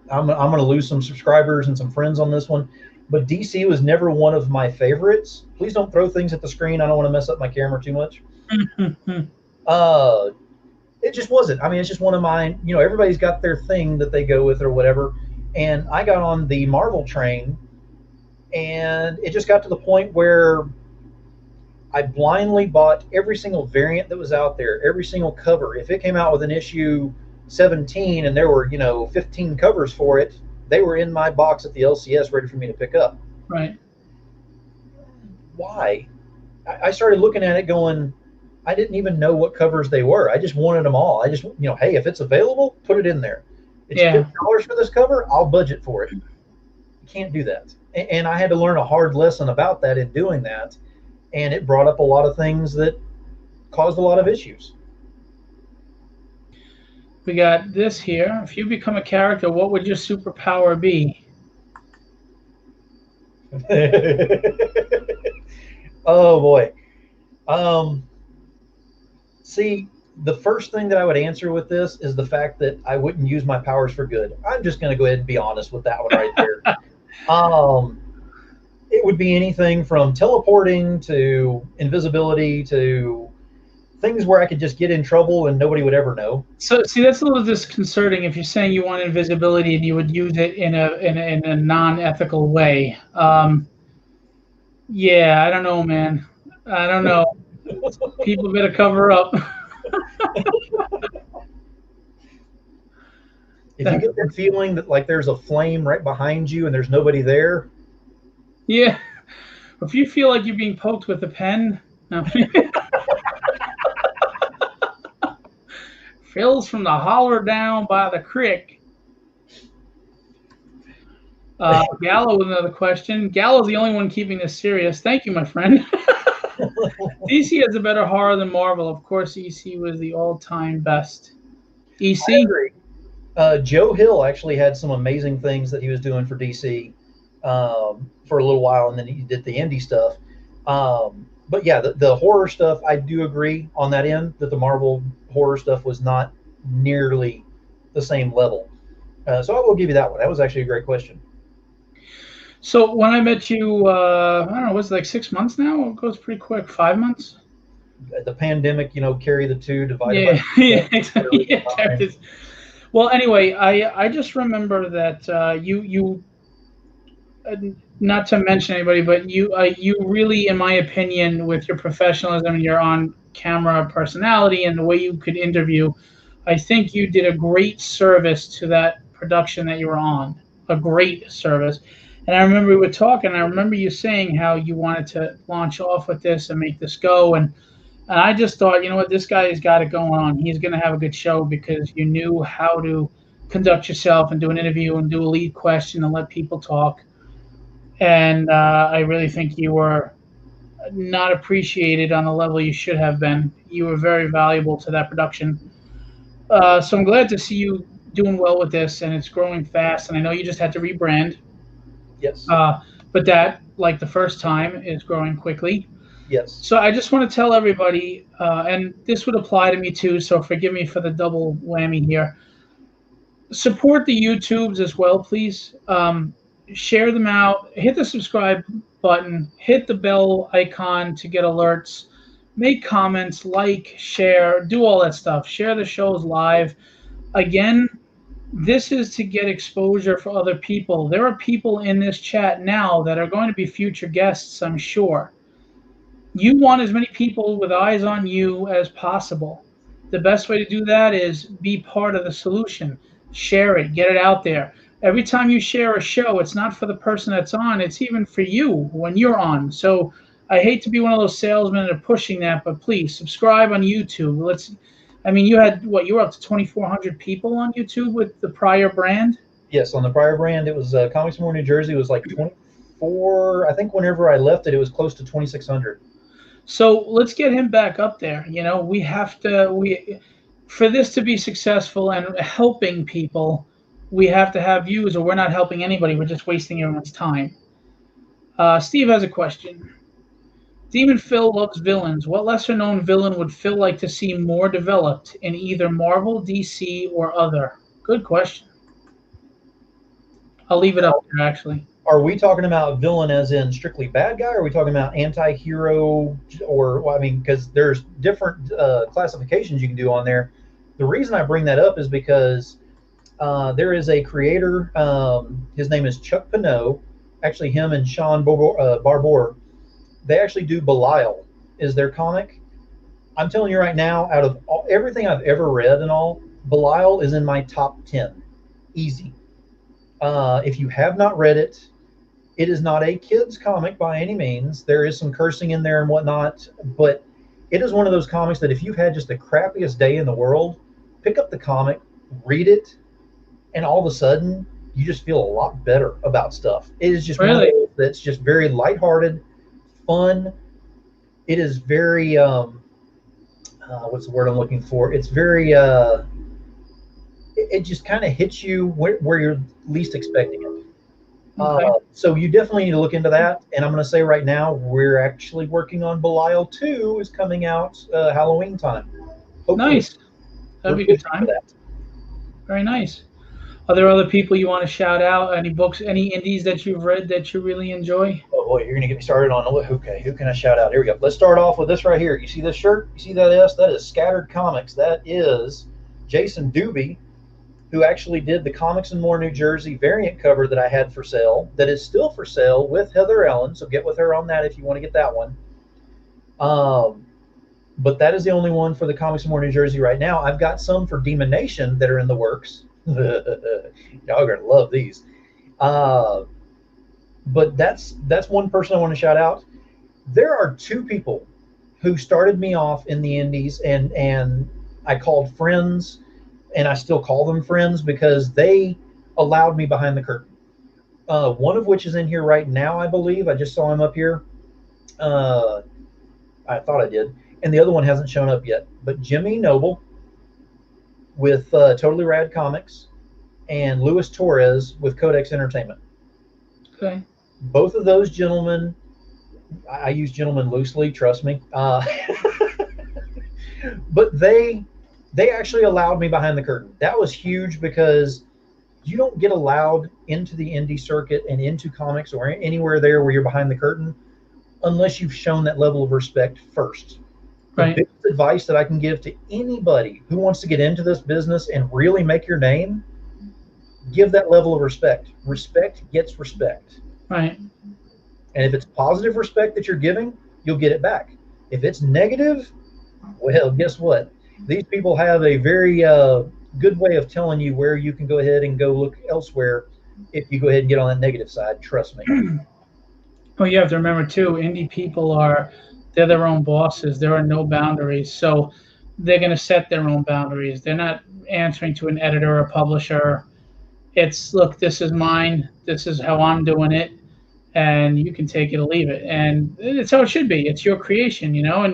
I'm going to lose some subscribers and some friends on this one, but DC was never one of my favorites. Please don't throw things at the screen. I don't want to mess up my camera too much. Uh, it just wasn't. I mean, it's just one of mine. You know, everybody's got their thing that they go with or whatever. And I got on the Marvel train, and it just got to the point where I blindly bought every single variant that was out there, every single cover. If it came out with an issue 17 and there were, 15 covers for it, they were in my box at the LCS ready for me to pick up. Right. Why? I started looking at it going, I didn't even know what covers they were. I just wanted them all. I just, hey, if it's available, put it in there. It's $50 for this cover, I'll budget for it. You can't do that. And I had to learn a hard lesson about that in doing that. And it brought up a lot of things that caused a lot of issues. We got this here. If you become a character, what would your superpower be? Oh boy. See, the first thing that I would answer with this is the fact that I wouldn't use my powers for good. I'm just going to go ahead and be honest with that one right there. It would be anything from teleporting to invisibility to things where I could just get in trouble and nobody would ever know. So, see, that's a little disconcerting if you're saying you want invisibility and you would use it in a non-ethical way. Yeah, I don't know, man. I don't know. People better cover up. If you get that feeling that like there's a flame right behind you and there's nobody there. Yeah. If you feel like you're being poked with a pen. No. Phil's from the holler down by the creek. Galo with another question. Gallo's the only one keeping this serious. Thank you, my friend. DC has a better horror than Marvel. Of course, EC was the all-time best. EC? I agree. Joe Hill actually had some amazing things that he was doing for DC for a little while, and then he did the indie stuff. But yeah, the horror stuff, I do agree on that end that the Marvel horror stuff was not nearly the same level. So I will give you that one. That was actually a great question. So when I met you, I don't know, was it like 6 months now? It goes pretty quick. 5 months? The pandemic, carry the two, divide by yeah, yeah. Well, anyway, I just remember that you not to mention anybody, but you really, in my opinion, with your professionalism and your on-camera personality and the way you could interview, I think you did a great service to that production that you were on. A great service. And I remember we were talking, and I remember you saying how you wanted to launch off with this and make this go. And I just thought, you know what, this guy has got it going on. He's going to have a good show because you knew how to conduct yourself and do an interview and do a lead question and let people talk. And I really think you were not appreciated on the level you should have been. You were very valuable to that production. So I'm glad to see you doing well with this, and it's growing fast. And I know you just had to rebrand. Yes. But that, like the first time, is growing quickly. Yes. So I just want to tell everybody, and this would apply to me too, so forgive me for the double whammy here. Support the YouTubes as well, please. Share them out. Hit the subscribe button. Hit the bell icon to get alerts. Make comments, like, share, do all that stuff. Share the shows live. Again, this is to get exposure for other people. There are people in this chat now that are going to be future guests, I'm sure. You want as many people with eyes on you as possible. The best way to do that is be part of the solution. Share it. Get it out there. Every time you share a show, it's not for the person that's on. It's even for you when you're on. So I hate to be one of those salesmen that are pushing that, but please subscribe on YouTube. I mean, you had what? You were up to 2,400 people on YouTube with the prior brand. Yes, on the prior brand, it was Comics More New Jersey. It was like 24. I think whenever I left it, it was close to 2,600. So let's get him back up there. You know, we have to for this to be successful and helping people, we have to have views, or we're not helping anybody. We're just wasting everyone's time. Steve has a question. Demon Phil loves villains. What lesser-known villain would Phil like to see more developed in either Marvel, DC, or other? Good question. I'll leave it up there, actually. Are we talking about villain as in strictly bad guy, or are we talking about anti-hero? Or, well, I mean, because there's different classifications you can do on there. The reason I bring that up is because there is a creator, his name is Chuck Pinot. Actually, him and Sean Barbour, they actually do Belial is their comic. I'm telling you right now, out of everything I've ever read and all, Belial is in my top 10. Easy. If you have not read it, it is not a kid's comic by any means. There is some cursing in there and whatnot, but it is one of those comics that if you've had just the crappiest day in the world, pick up the comic, read it, and all of a sudden, you just feel a lot better about stuff. It is just really? one of those that's just very lighthearted, fun. It is very, what's the word I'm looking for? It's very, it just kind of hits you where you're least expecting it. Okay. So you definitely need to look into that. And I'm going to say right now, we're actually working on Belial 2 is coming out Halloween time. Hopefully. Nice. That'd be a good time. Very nice. Are there other people you want to shout out? Any books, any indies that you've read that you really enjoy? Oh boy, you're going to get me started on, okay, who can I shout out? Here we go. Let's start off with this right here. You see this shirt? You see that S? That is Scattered Comics. That is Jason Doobie, who actually did the Comics and More New Jersey variant cover that I had for sale, that is still for sale with Heather Ellen, so get with her on that if you want to get that one. But that is the only one for the Comics and More New Jersey right now. I've got some for Demon Nation that are in the works. Y'all are going to love these. But that's one person I want to shout out. There are two people who started me off in the indies, and I called friends, and I still call them friends because they allowed me behind the curtain. One of which is in here right now, I believe. I just saw him up here. I thought I did. And the other one hasn't shown up yet. But Jimmy Noble with Totally Rad Comics and Luis Torres with Codex Entertainment. Okay. Both of those gentlemen, I use gentlemen loosely, trust me. But they actually allowed me behind the curtain. That was huge because you don't get allowed into the indie circuit and into comics or anywhere there where you're behind the curtain unless you've shown that level of respect first. Right. The biggest advice that I can give to anybody who wants to get into this business and really make your name, give that level of respect. Respect gets respect. Right. And if it's positive respect that you're giving, you'll get it back. If it's negative, well, guess what? These people have a very good way of telling you where you can go ahead and go look elsewhere if you go ahead and get on that negative side. Trust me. Well, you have to remember, too, indie people they're their own bosses. There are no boundaries. So they're going to set their own boundaries. They're not answering to an editor or a publisher. It's, look, this is mine. This is how I'm doing it. And you can take it or leave it. And it's how it should be. It's your creation, you know, and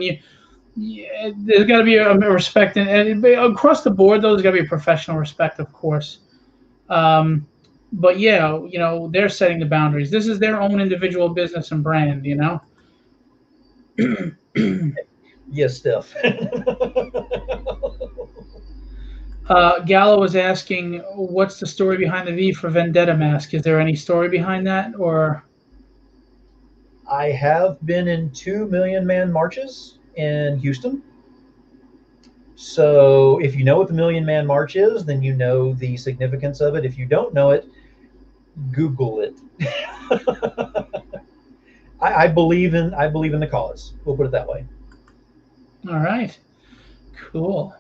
there's got to be a respect. And across the board, though, there's got to be a professional respect, of course. But, yeah, you know, they're setting the boundaries. This is their own individual business and brand, you know. Yes, Steph. Galo was asking, what's the story behind the V for Vendetta mask? Is there any story behind that, or? I have been in 2 Million Man marches in Houston. So if you know what the Million Man March is, then you know the significance of it. If you don't know it, Google it. I believe in the cause. We'll put it that way. All right. Cool.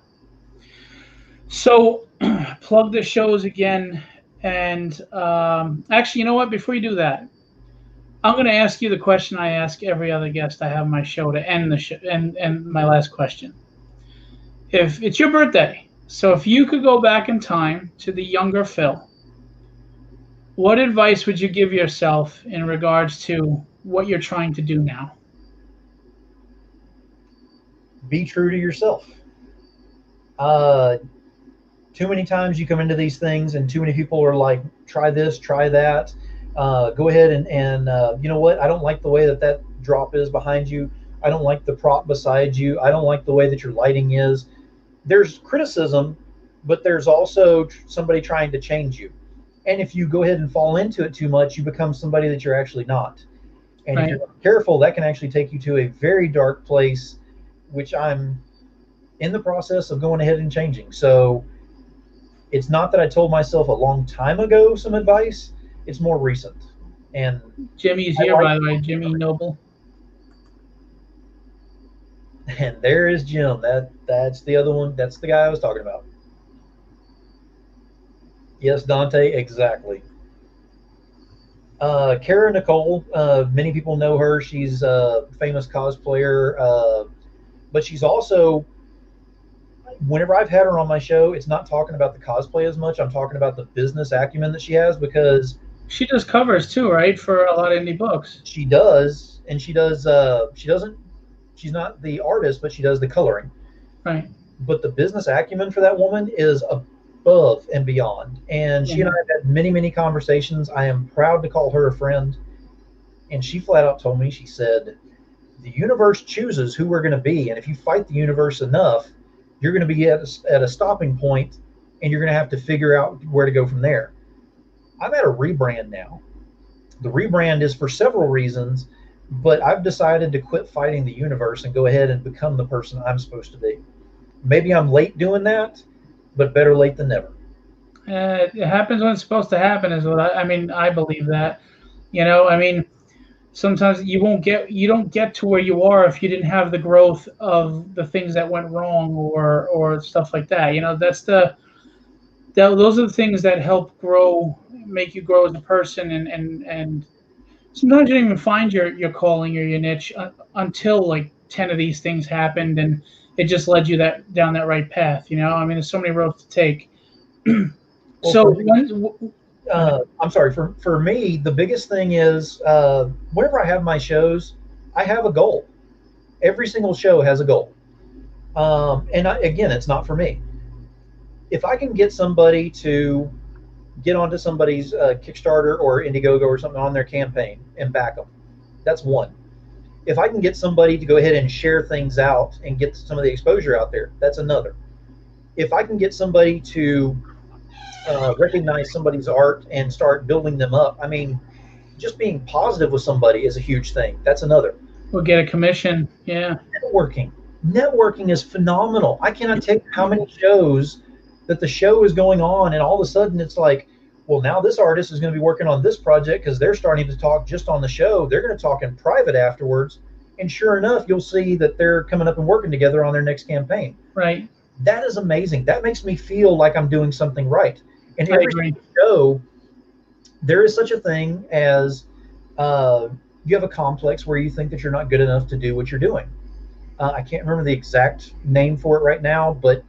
So plug the shows again. And actually, you know what? Before you do that, I'm going to ask you the question I ask every other guest I have on my show to end the show, and my last question. If it's your birthday, so if you could go back in time to the younger Phil, what advice would you give yourself in regards to what you're trying to do now? Be true to yourself. Uh, Too many times you come into these things and too many people are like, try this, try that. Go ahead and you know what? I don't like the way that that drop is behind you. I don't like the prop beside you. I don't like the way that your lighting is. There's criticism, but there's also somebody trying to change you. And if you go ahead and fall into it too much, you become somebody that you're actually not. And if Right. you're not careful, that can actually take you to a very dark place, which I'm in the process of going ahead and changing. So it's not that I told myself a long time ago some advice, it's more recent. And Jimmy's I here, like, by the way, Jimmy Noble. and there is Jim. That's the other one. That's the guy I was talking about. Yes, Dante, exactly. Kara Nicole, many people know her. She's a famous cosplayer, but she's also, whenever I've had her on my show, it's not talking about the cosplay as much. I'm talking about the business acumen that she has, because She does covers too, right, for a lot of indie books. she does, and she does. She doesn't. She's not the artist, but she does the coloring. Right. But the business acumen for that woman is above and beyond. And she and I have had many, many conversations. I am proud to call her a friend. And she flat out told me, she said, the universe chooses who we're going to be. And if you fight the universe enough, you're going to be at a stopping point, and you're going to have to figure out where to go from there. I'm at a rebrand now. The rebrand is for several reasons, but I've decided to quit fighting the universe and go ahead and become the person I'm supposed to be. Maybe I'm late doing that, but better late than never. It happens when it's supposed to happen, is what I mean. I believe that. You know, I mean, sometimes you don't get to where you are if you didn't have the growth of the things that went wrong or stuff like that. You know, those are the things that help make you grow as a person, and sometimes you don't even find your calling or your niche until like 10 of these things happened, and it just led you down that right path. You know, I mean, there's so many roads to take. Well, So for me, I'm sorry. For me, the biggest thing is, whenever I have my shows, I have a goal. Every single show has a goal. Again, it's not for me. If I can get somebody to get onto somebody's Kickstarter or Indiegogo or something on their campaign and back them, that's one. If I can get somebody to go ahead and share things out and get some of the exposure out there, that's another. If I can get somebody to recognize somebody's art and start building them up, I mean, just being positive with somebody is a huge thing. That's another. we'll get a commission. Yeah. Networking is phenomenal. I cannot tell you how many shows that the show is going on, and all of a sudden it's like, well, now this artist is going to be working on this project because they're starting to talk just on the show. They're going to talk in private afterwards, and sure enough, you'll see that they're coming up and working together on their next campaign. Right. That is amazing. That makes me feel like I'm doing something right. And I every agree. show, there is such a thing as you have a complex where you think that you're not good enough to do what you're doing. I can't remember the exact name for it right now, but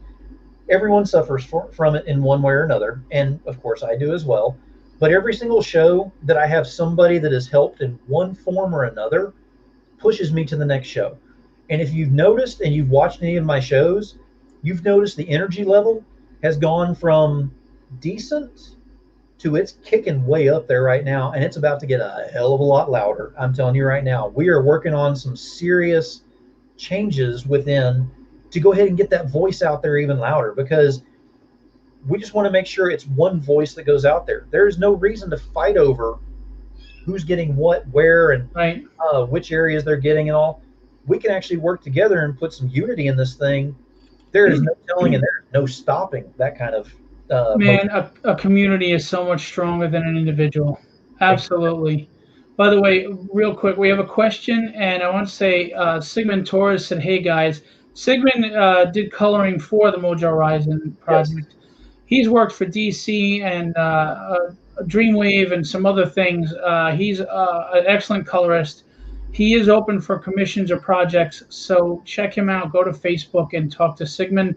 everyone suffers from it in one way or another. And of course, I do as well. But every single show that I have somebody that has helped in one form or another pushes me to the next show. And if you've noticed and you've watched any of my shows, you've noticed the energy level has gone from decent to it's kicking way up there right now, and it's about to get a hell of a lot louder. I'm telling you right now, we are working on some serious changes within to go ahead and get that voice out there even louder, because we just want to make sure it's one voice that goes out there. There is no reason to fight over who's getting what, where, and Right. which areas they're getting and all. We can actually work together and put some unity in this thing. There is no telling and there is no stopping that kind of Man, a community is so much stronger than an individual. Absolutely. By the way, real quick, we have a question, and I want to say Sigmund Torres said, "Hey guys, Sigmund did coloring for the Mojo Horizon project. He's worked for DC and Dreamwave and some other things. He's an excellent colorist. He is open for commissions or projects, so check him out. Go to Facebook and talk to Sigmund.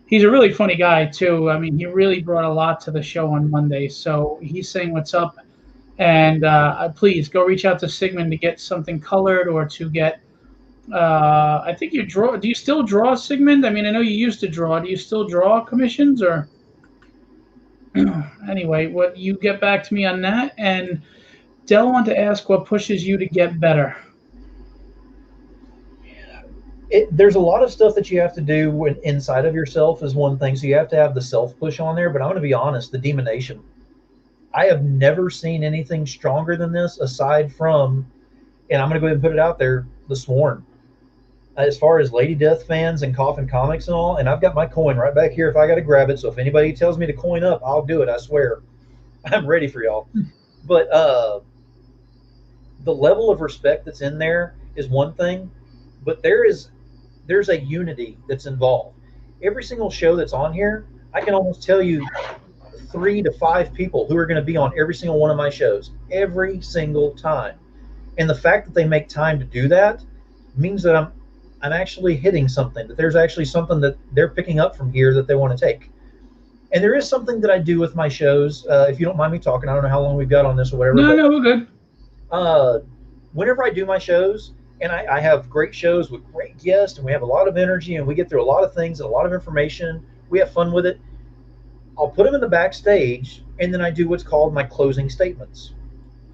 He's a really funny guy too. I mean, he really brought a lot to the show on Monday. So he's saying what's up, and please go reach out to Sigmund to get something colored or to get. I think you draw. Do you still draw, Sigmund? I mean, I know you used to draw. Do you still draw commissions or? Anyway, what you get back to me on that. And Dell wanted to ask what pushes you to get better. There's a lot of stuff that you have to do when inside of yourself is one thing. So you have to have the self push on there. But I'm going to be honest, the Demon Nation. I have never seen anything stronger than this aside from, and I'm going to go ahead and put it out there, the Sworn. As far as Lady Death fans and Coffin Comics and all, and I've got my coin right back here if I got to grab it. So if anybody tells me to coin up, I'll do it. I swear. I'm ready for y'all. But the level of respect that's in there is one thing, but there's a unity that's involved. Every single show that's on here, I can almost tell you 3 to 5 people who are going to be on every single one of my shows every single time. And the fact that they make time to do that means that I'm actually hitting something, that there's actually something that they're picking up from here that they want to take. And there is something that I do with my shows. If you don't mind me talking, I don't know how long we've got on this or whatever. No, we're good. Whenever I do my shows, and I have great shows with great guests, and we have a lot of energy, and we get through a lot of things and a lot of information. We have fun with it. I'll put them in the backstage, and then I do what's called my closing statements.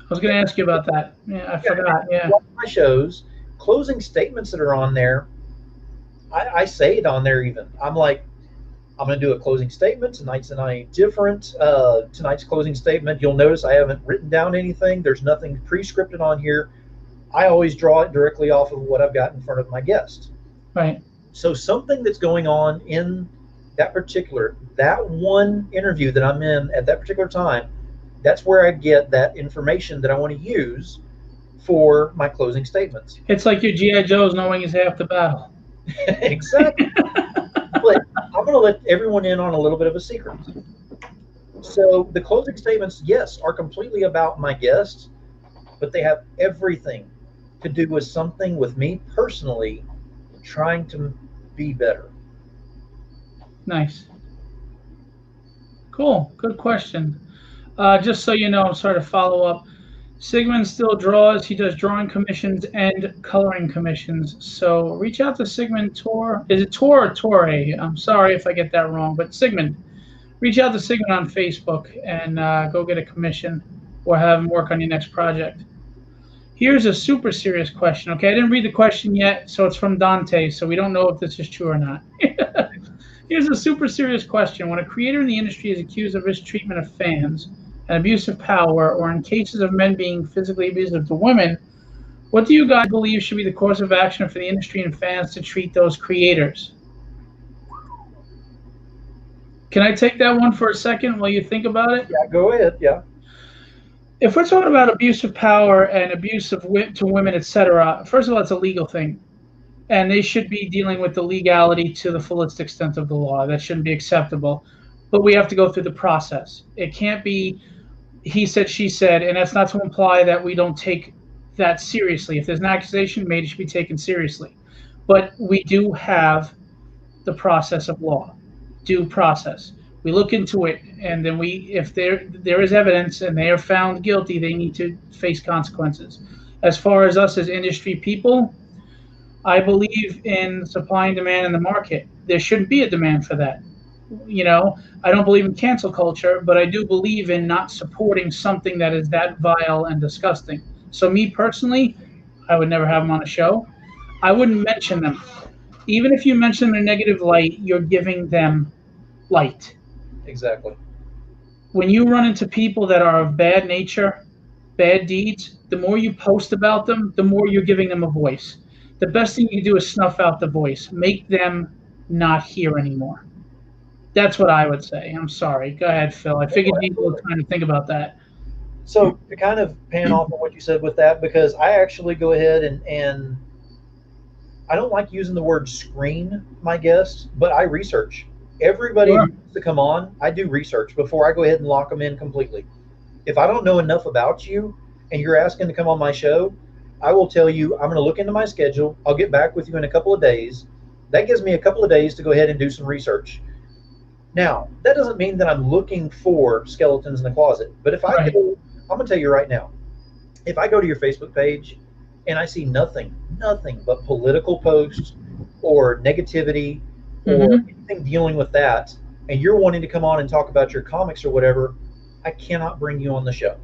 I was going to ask you about that. Yeah, I forgot. Yeah. My shows, closing statements that are on there, I say it on there even. I'm like, I'm going to do a closing statement. Tonight's a night different. Tonight's closing statement, you'll notice I haven't written down anything. There's nothing pre-scripted on here. I always draw it directly off of what I've got in front of my guest. Right. So something that's going on in that one interview that I'm in at that particular time, that's where I get that information that I want to use for my closing statements. It's like your G.I. Joe's knowing is half the battle. Exactly. But I'm going to let everyone in on a little bit of a secret. So the closing statements, yes, are completely about my guests, but they have everything to do with something with me personally trying to be better. Nice. Cool. Good question. Just so you know, I'm sorry to follow up. Sigmund still draws. He does drawing commissions and coloring commissions. So reach out to Sigmund Tor. Is it Tor or Torre? I'm sorry if I get that wrong, but Sigmund. Reach out to Sigmund on Facebook and go get a commission or have him work on your next project. Here's a super serious question. Okay, I didn't read the question yet, so it's from Dante, so we don't know if this is true or not. Here's a super serious question. When a creator in the industry is accused of mistreatment of fans and abuse of power, or in cases of men being physically abusive to women, what do you guys believe should be the course of action for the industry and fans to treat those creators? Can I take that one for a second while you think about it? Yeah, go ahead. Yeah. If we're talking about abuse of power and abuse of to women, etc., first of all, it's a legal thing. And they should be dealing with the legality to the fullest extent of the law. That shouldn't be acceptable. But we have to go through the process. It can't be he said, she said, and that's not to imply that we don't take that seriously. If there's an accusation made, it should be taken seriously. But we do have the process of law, due process. We look into it, and then if there is evidence and they are found guilty, they need to face consequences. As far as us as industry people, I believe in supply and demand in the market. There shouldn't be a demand for that. You know, I don't believe in cancel culture, but I do believe in not supporting something that is that vile and disgusting. So me personally, I would never have them on a show. I wouldn't mention them. Even if you mention them in a negative light, you're giving them light. Exactly. When you run into people that are of bad nature, bad deeds, the more you post about them, the more you're giving them a voice. The best thing you can do is snuff out the voice. Make them not here anymore. That's what I would say. I'm sorry. Go ahead, Phil. I figured people were trying to think about that. So to kind of pan off on what you said with that, because I actually go ahead and I don't like using the word screen my guests, but I research. Everybody who wants to come on, I do research before I go ahead and lock them in completely. If I don't know enough about you and you're asking to come on my show, I will tell you, I'm going to look into my schedule. I'll get back with you in a couple of days. That gives me a couple of days to go ahead and do some research. Now, that doesn't mean that I'm looking for skeletons in the closet. But if I go, I'm going to tell you right now, if I go to your Facebook page and I see nothing but political posts or negativity or anything dealing with that, and you're wanting to come on and talk about your comics or whatever, I cannot bring you on the show.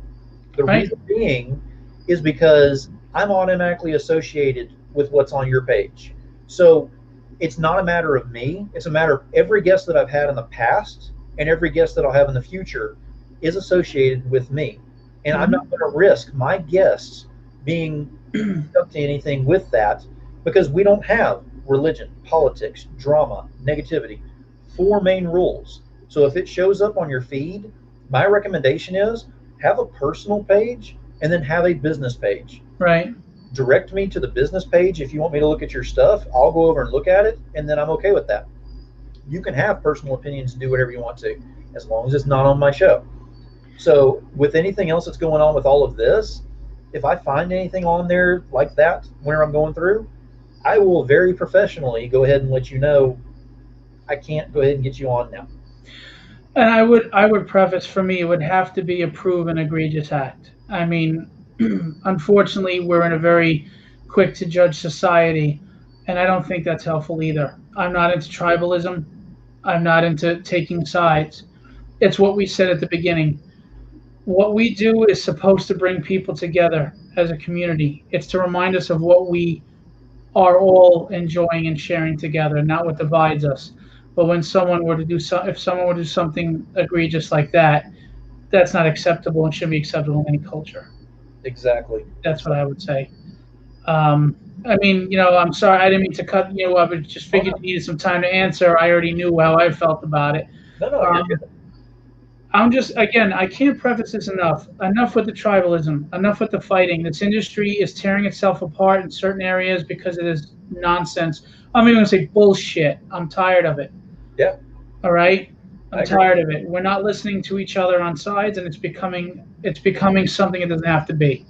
The reason being is because I'm automatically associated with what's on your page. So it's not a matter of me. It's a matter of every guest that I've had in the past and every guest that I'll have in the future is associated with me. And I'm not going to risk my guests being up to anything with that, because we don't have religion, politics, drama, negativity. 4 main rules. So if it shows up on your feed, my recommendation is have a personal page and then have a business page. Right. Direct me to the business page if you want me to look at your stuff. I'll go over and look at it, and then I'm okay with that. You can have personal opinions and do whatever you want to, as long as it's not on my show. So with anything else that's going on with all of this, if I find anything on there like that whenever I'm going through, I will very professionally go ahead and let you know I can't go ahead and get you on now. And I would preface, for me, it would have to be a proven egregious act. I mean, unfortunately, we're in a very quick to judge society, and I don't think that's helpful either. I'm not into tribalism. I'm not into taking sides. It's what we said at the beginning. What we do is supposed to bring people together as a community. It's to remind us of what we are all enjoying and sharing together, not what divides us. But when someone were to do if someone were to do something egregious like that, that's not acceptable and shouldn't be acceptable in any culture. Exactly. That's what I would say. I mean, I'm sorry, I didn't mean to cut you up. I just figured you needed some time to answer. I already knew how I felt about it. No, you're good. I'm just, again, I can't preface this enough. Enough with the tribalism. Enough with the fighting. This industry is tearing itself apart in certain areas because it is nonsense. I'm even going to say bullshit. I'm tired of it. Yeah. All right? I'm tired of it. We're not listening to each other on sides, and it's becoming something it doesn't have to be.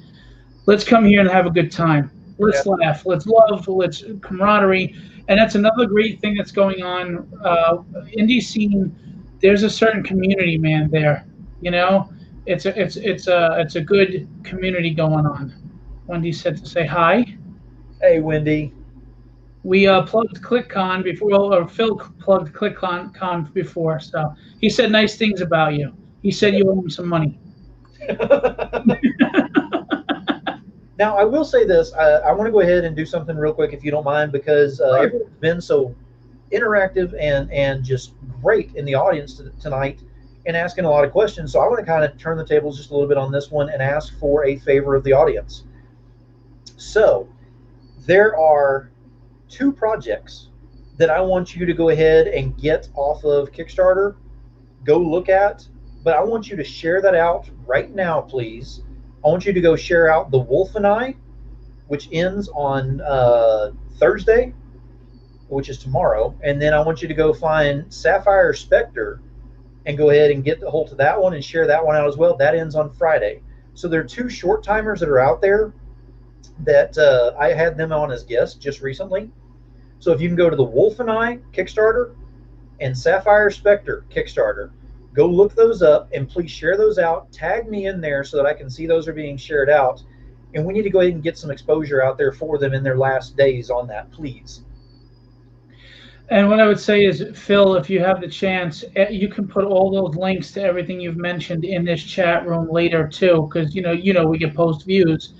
Let's come here and have a good time. Let's laugh. Let's love. Let's camaraderie. And that's another great thing that's going on. Indie scene, there's a certain community, man, there. It's a good community going on. Wendy said to say hi. Hey, Wendy. We plugged ClickCon before, or Phil plugged ClickCon before, so he said nice things about you. He said you owe him some money. Now, I will say this. I want to go ahead and do something real quick, if you don't mind, because everyone's been so interactive and just great in the audience tonight and asking a lot of questions. So I want to kind of turn the tables just a little bit on this one and ask for a favor of the audience. So there are 2 projects that I want you to go ahead and get off of Kickstarter, go look at, but I want you to share that out right now, please. I want you to go share out The Wolf and I, which ends on Thursday, which is tomorrow. And then I want you to go find Sapphire Spectre and go ahead and get the hold to that one and share that one out as well. That ends on Friday. So there are 2 short timers that are out there that I had them on as guests just recently. So if you can go to The Wolf and I Kickstarter and Sapphire Spectre Kickstarter, go look those up and please share those out. Tag me in there so that I can see those are being shared out. And we need to go ahead and get some exposure out there for them in their last days on that, please. And what I would say is, Phil, if you have the chance, you can put all those links to everything you've mentioned in this chat room later too, because we get post views,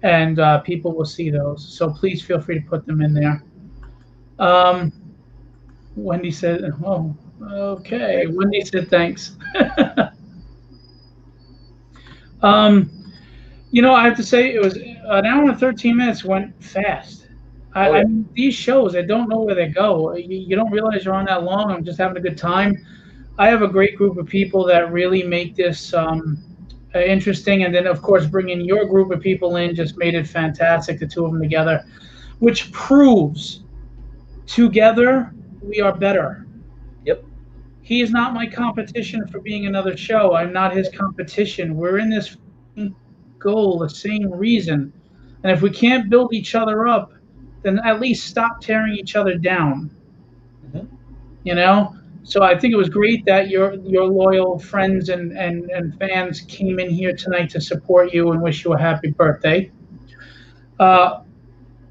and people will see those. So please feel free to put them in there. Wendy said, "Oh, okay." Wendy said, "Thanks." I have to say, it was an hour and 13 minutes. Went fast. I mean, these shows, I don't know where they go. You don't realize you're on that long. I'm just having a good time. I have a great group of people that really make this interesting. And then, of course, bringing your group of people in just made it fantastic, the 2 of them together, which proves together we are better. Yep. He is not my competition for being another show. I'm not his competition. We're in this goal, the same reason. And if we can't build each other up, then at least stop tearing each other down. Mm-hmm. You know? So I think it was great that your loyal friends and fans came in here tonight to support you and wish you a happy birthday. Uh,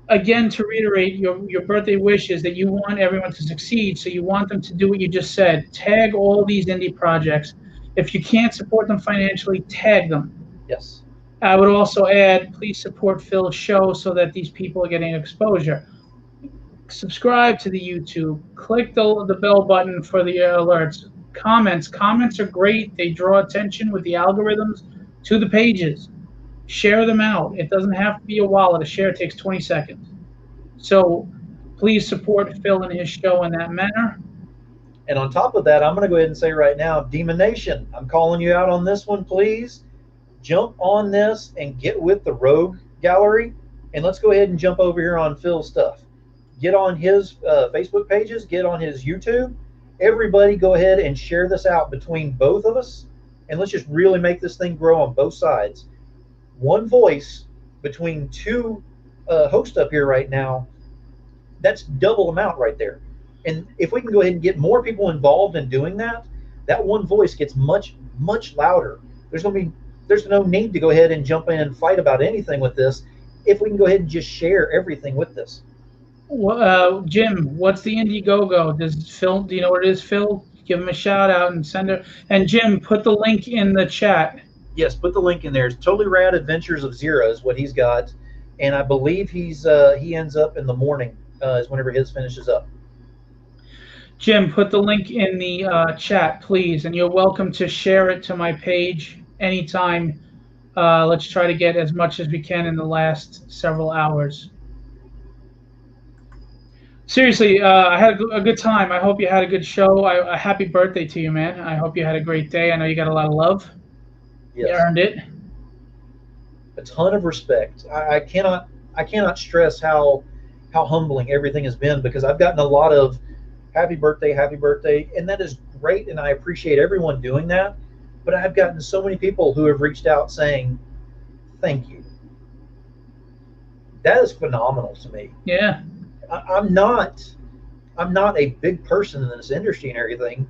Again, to reiterate, your birthday wish is that you want everyone to succeed, so you want them to do what you just said. Tag all these indie projects. If you can't support them financially, tag them. Yes. I would also add, please support Phil's show so that these people are getting exposure. Subscribe to the YouTube. Click the bell button for the alerts. Comments are great. They draw attention with the algorithms to the pages. Share them out. It doesn't have to be a wallet. A share takes 20 seconds. So please support Phil and his show in that manner. And on top of that, I'm going to go ahead and say right now, Demon Nation, I'm calling you out on this one, please. Jump on this and get with the Rogue Gallery, and let's go ahead and jump over here on Phil's stuff. Get on his Facebook pages, get on his YouTube. Everybody go ahead and share this out between both of us, and let's just really make this thing grow on both sides. One voice between two hosts up here right now, that's double amount right there. And if we can go ahead and get more people involved in doing that, that one voice gets much, much louder. There's no need to go ahead and jump in and fight about anything with this if we can go ahead and just share everything with this. Jim, what's the Indiegogo? Do you know what it is, Phil? Give him a shout out and send her. And Jim, put the link in the chat. Yes, put the link in there. It's Totally Rad Adventures of Zero is what he's got, and I believe he ends up in the morning is whenever his finishes up. Jim, put the link in the chat, please, and you're welcome to share it to my page anytime. Let's try to get as much as we can in the last several hours. Seriously, I had a good time. I hope you had a good show. A happy birthday to you, man. I hope you had a great day. I know you got a lot of love. Yes. You earned it. A ton of respect. I cannot stress how humbling everything has been, because I've gotten a lot of happy birthday, and that is great, and I appreciate everyone doing that. But I've gotten so many people who have reached out saying thank you. That is phenomenal to me. Yeah. I'm not a big person in this industry and everything,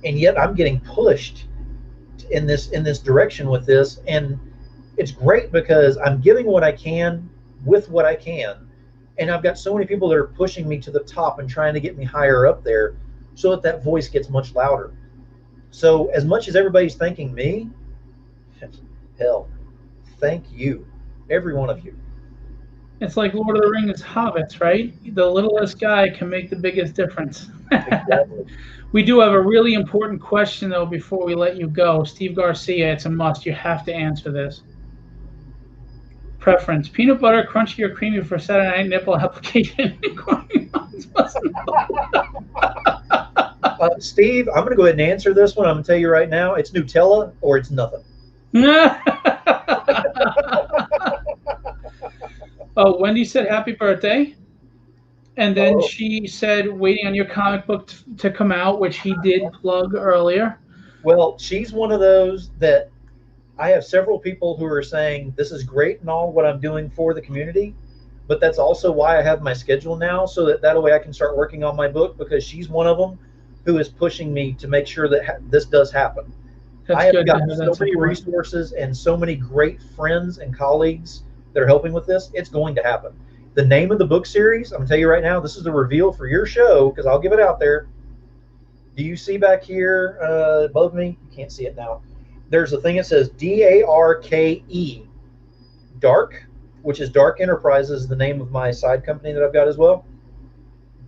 and yet I'm getting pushed in this direction with this, and it's great because I'm giving what I can with what I can, and I've got so many people that are pushing me to the top and trying to get me higher up there so that voice gets much louder. So as much as everybody's thanking me, hell, thank you, every one of you. It's like Lord of the Rings hobbits, right? The littlest guy can make the biggest difference. Exactly. We do have a really important question, though, before we let you go. Steve Garcia, it's a must. You have to answer this. Preference, peanut butter, crunchy or creamy for Saturday night nipple application? Steve, I'm going to go ahead and answer this one. I'm going to tell you right now, it's Nutella or it's nothing. Oh, Wendy said happy birthday. And then she said waiting on your comic book to come out, which he did plug earlier. Well, she's one of those that I have several people who are saying this is great and all what I'm doing for the community, but that's also why I have my schedule now, so that way I can start working on my book, because she's one of them who is pushing me to make sure that this does happen. I have gotten so many resources and so many great friends and colleagues that are helping with this. It's going to happen. The name of the book series, I'm going to tell you right now, this is the reveal for your show, because I'll give it out there. Do you see back here above me? You can't see it now. There's a thing that says DARKE, Dark, which is Dark Enterprises, the name of my side company that I've got as well.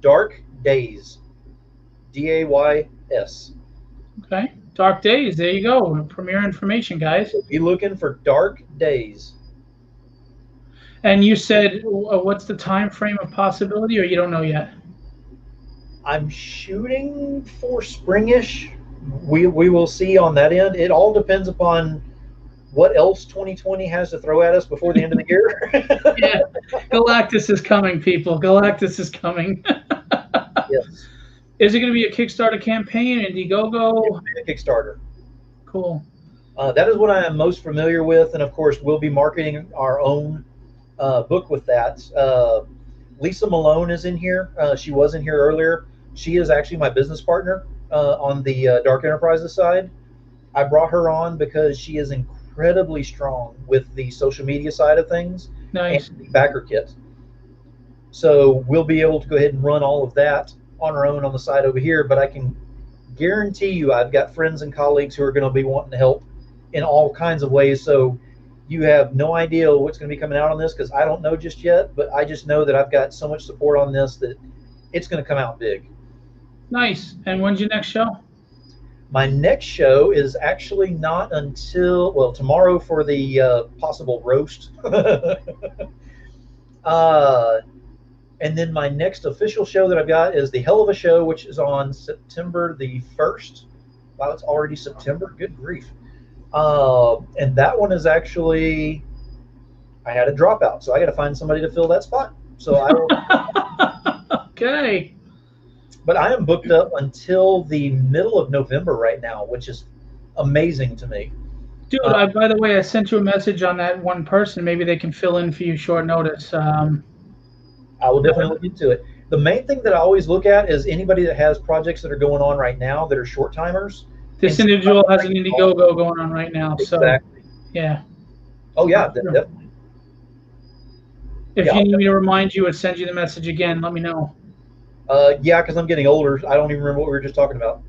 Dark Days, DAYS. Okay, Dark Days. There you go. Premiere information, guys. So be looking for Dark Days. And you said, what's the time frame of possibility, or you don't know yet? I'm shooting for springish. We will see on that end. It all depends upon what else 2020 has to throw at us before the end of the year. Yeah, Galactus is coming, people. Galactus is coming. Yes. Is it going to be a Kickstarter campaign, Indiegogo? It'll be a Kickstarter. Cool. That is what I am most familiar with, and of course, we'll be marketing our own book with that. Lisa Malone is in here. She was in here earlier. She is actually my business partner on the Dark Enterprises side. I brought her on because she is incredibly strong with the social media side of things Nice. and the backer kit. So we'll be able to go ahead and run all of that on our own on the side over here. But I can guarantee you I've got friends and colleagues who are going to be wanting to help in all kinds of ways. So you have no idea what's going to be coming out on this because I don't know just yet. But I just know that I've got so much support on this that it's going to come out big. Nice. And when's your next show? My next show is actually not until, well, tomorrow for the possible roast. And then my next official show that I've got is the Hell of a Show, which is on September the 1st. Wow, it's already September. Good grief. And that one is actually, I had a dropout, so I got to find somebody to fill that spot. So I will. Okay. But I am booked up until the middle of November right now, which is amazing to me. Dude, by the way, I sent you a message on that one person. Maybe they can fill in for you short notice. I will definitely look into it. The main thing that I always look at is anybody that has projects that are going on right now that are short timers. This individual has an Indiegogo going on right now. Exactly. So, yeah. Oh, yeah, definitely. If you need me to remind you and send you the message again, let me know. Yeah, because I'm getting older. I don't even remember what we were just talking about.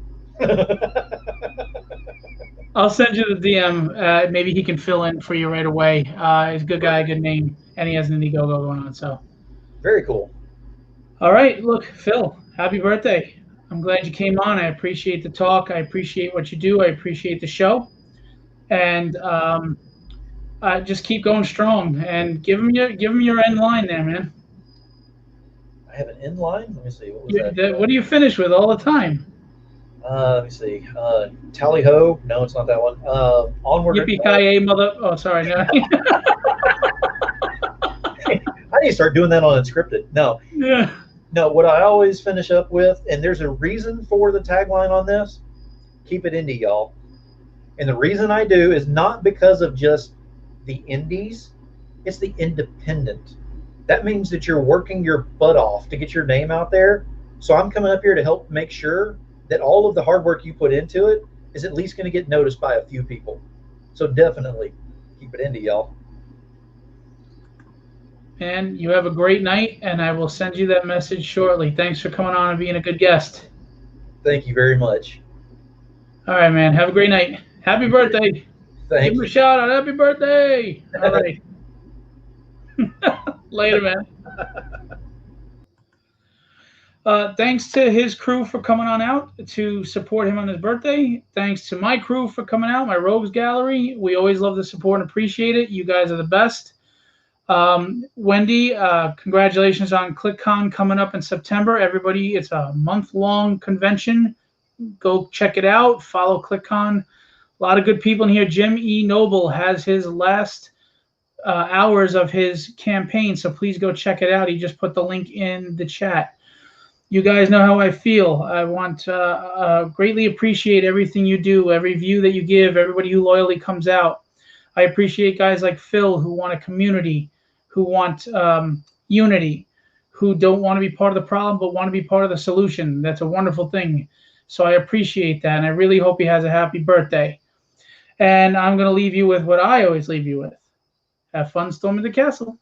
I'll send you the DM. Maybe he can fill in for you right away. He's a good guy, good name, and he has an Indiegogo going on. So, very cool. All right, look, Phil, happy birthday. I'm glad you came on. I appreciate the talk. I appreciate what you do. I appreciate the show, and just keep going strong and give him your end line there, man. I have an end line. Let me see. What was that? What do you finish with all the time? Let me see. Tally ho. No, it's not that one. Onward. Yippee-ki-yay, mother. Oh, sorry. No. I need to start doing that on Unscripted. No. Yeah. No, what I always finish up with, and there's a reason for the tagline on this, keep it indie, y'all. And the reason I do is not because of just the indies, it's the independent. That means that you're working your butt off to get your name out there. So I'm coming up here to help make sure that all of the hard work you put into it is at least going to get noticed by a few people. So definitely keep it indie, y'all. And you have a great night, and I will send you that message shortly. Thanks for coming on and being a good guest. Thank you very much. All right, man. Have a great night. Happy birthday. Thanks. Give him a shout out. Happy birthday. All right. Later, man. Thanks to his crew for coming on out to support him on his birthday. Thanks to my crew for coming out, my Rogues Gallery. We always love the support and appreciate it. You guys are the best. Wendy, congratulations on ClickCon coming up in September. Everybody, it's a month-long convention. Go check it out. Follow ClickCon. A lot of good people in here. Jim E. Noble has his last hours of his campaign, so please go check it out. He just put the link in the chat. You guys know how I feel. I want to greatly appreciate everything you do, every view that you give, everybody who loyally comes out. I appreciate guys like Phil who want a community, who want unity, who don't want to be part of the problem but want to be part of the solution. That's a wonderful thing. So I appreciate that, and I really hope he has a happy birthday. And I'm going to leave you with what I always leave you with. Have fun storming the castle.